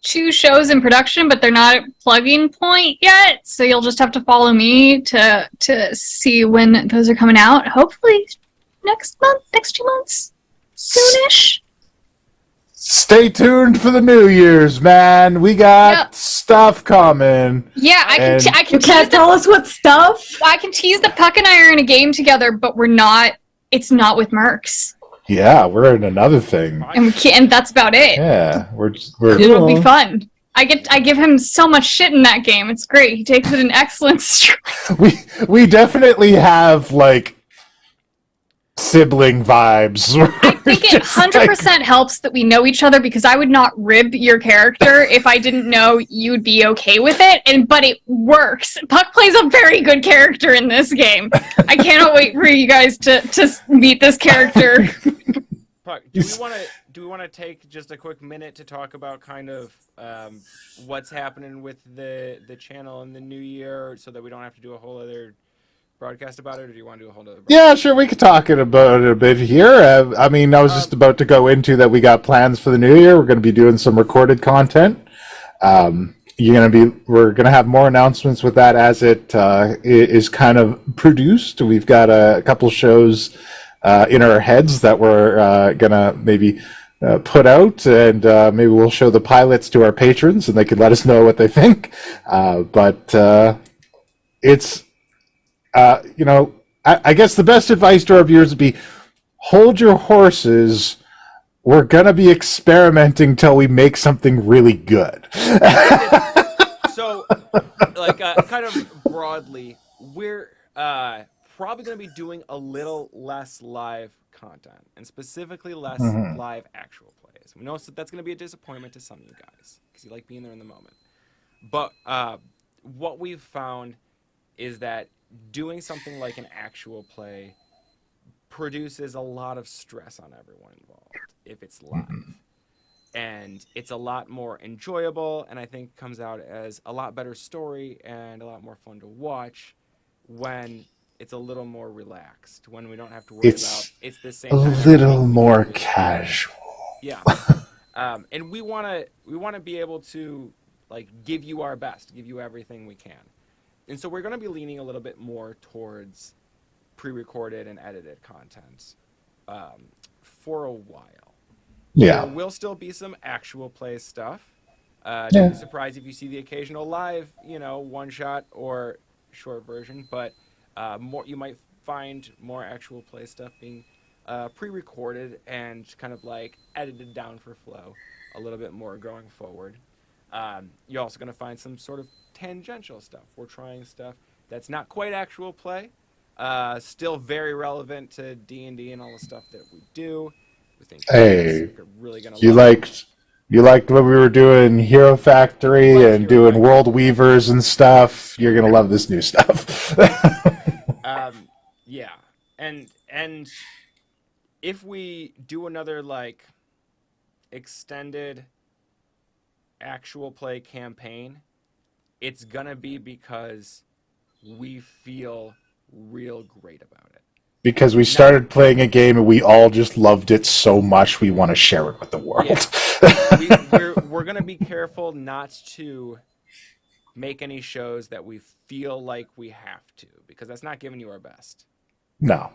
2 shows in production, but they're not at plugging point yet. So you'll just have to follow me to see when those are coming out. Hopefully next month, next 2 months, soonish. Stay tuned for the New Year's, man. We got stuff coming. Yeah, I can. You can't tell us what stuff. I can tease that Puck and I are in a game together, but we're not. It's not with Mercs. Yeah, we're in another thing, and that's about it. Yeah, we're It'll be fun. I give him so much shit in that game. It's great. He takes it in excellent stride. We definitely have like sibling vibes. I think it 100% helps that we know each other, because I would not rib your character if I didn't know you'd be okay with it. But it works. Puck plays a very good character in this game. I cannot wait for you guys to meet this character. Puck, do we want to take just a quick minute to talk about kind of what's happening with the channel in the new year, so that we don't have to do a whole other broadcast about it, or do you want to do a whole other broadcast? Yeah, sure, we could talk about it a bit here. I mean, I was just about to go into that we got plans for the new year. We're going to be doing some recorded content. We're going to have more announcements with that as it is kind of produced. We've got a couple shows in our heads that we're going to maybe put out, and maybe we'll show the pilots to our patrons and they can let us know what they think. But it's I guess the best advice to our viewers would be, hold your horses. We're going to be experimenting till we make something really good. So, like, kind of broadly, we're probably going to be doing a little less live content, and specifically less live actual plays. We know that's going to be a disappointment to some of you guys, because you like being there in the moment. But what we've found is that doing something like an actual play produces a lot of stress on everyone involved if it's live. And it's a lot more enjoyable, and I think comes out as a lot better story and a lot more fun to watch when it's a little more relaxed, when we don't have to worry about it's the same. A little more casual. Yeah. And we want to be able to like give you our best, give you everything we can. And so we're going to be leaning a little bit more towards pre-recorded and edited content for a while. Yeah. There will still be some actual play stuff. Don't be surprised if you see the occasional live, one shot or short version, but you might find more actual play stuff being pre-recorded and kind of like edited down for flow a little bit more going forward. You're also going to find some sort of tangential stuff. We're trying stuff that's not quite actual play, still very relevant to D&D and all the stuff that we do. We think hey, really going to you liked what we were doing Hero Factory and doing World Weavers and stuff. You're going to love this new stuff. Yeah. And if we do another like extended actual play campaign, it's gonna be because we feel real great about it. Because we started playing a game and we all just loved it so much we want to share it with the world. Yeah. we're gonna be careful not to make any shows that we feel like we have to, because that's not giving you our best. No.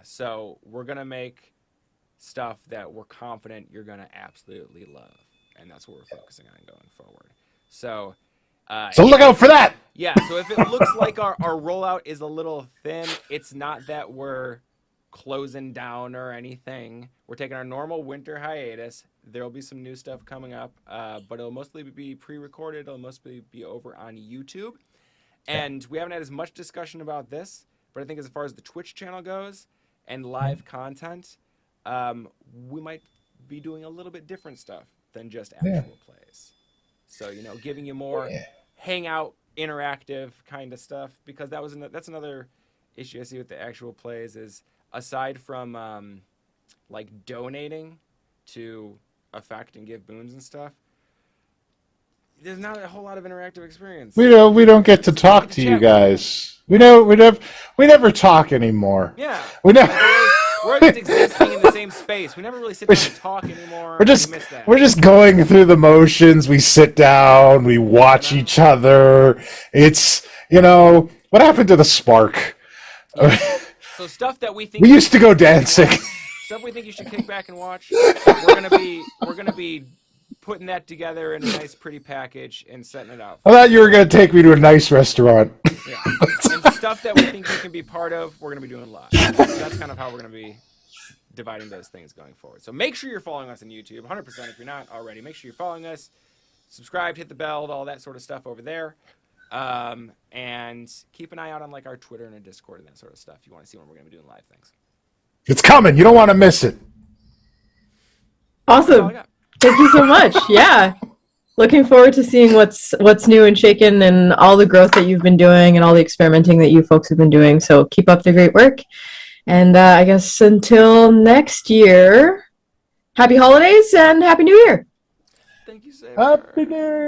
So we're gonna make stuff that we're confident you're gonna absolutely love, and that's what we're focusing on going forward. So look out for that. Yeah. So if it looks like our rollout is a little thin, it's not that we're closing down or anything. We're taking our normal winter hiatus. There'll be some new stuff coming up, but it'll mostly be pre-recorded. It'll mostly be over on YouTube. And we haven't had as much discussion about this, but I think as far as the Twitch channel goes and live content, we might be doing a little bit different stuff than just actual plays. So, giving you more hangout, interactive kind of stuff, because that's another issue I see with the actual plays is, aside from like donating to affect and give boons and stuff, there's not a whole lot of interactive experience. We don't get to talk to you guys. We never talk anymore. Yeah. We're just existing in the same space. We never really sit down and talk anymore. We're just going through the motions. We sit down, we watch each other. It's what happened to the spark? Yeah. So stuff that we think we used to go dancing. Stuff we think you should kick back and watch. We're gonna be putting that together in a nice, pretty package and setting it out. I thought you were gonna take me to a nice restaurant. Yeah. And stuff that we think you can be part of, we're gonna be doing live. So that's kind of how we're gonna be dividing those things going forward. So make sure you're following us on YouTube, 100%. If you're not already, make sure you're following us, subscribe, hit the bell, all that sort of stuff over there. And keep an eye out on like our Twitter and our Discord and that sort of stuff. You want to see when we're going to be doing live things. It's coming. You don't want to miss it. Awesome. Thank you so much. Yeah. Looking forward to seeing what's new and shaken and all the growth that you've been doing and all the experimenting that you folks have been doing. So keep up the great work. And I guess until next year, happy holidays and happy new year. Thank you, Sarah. Happy New Year.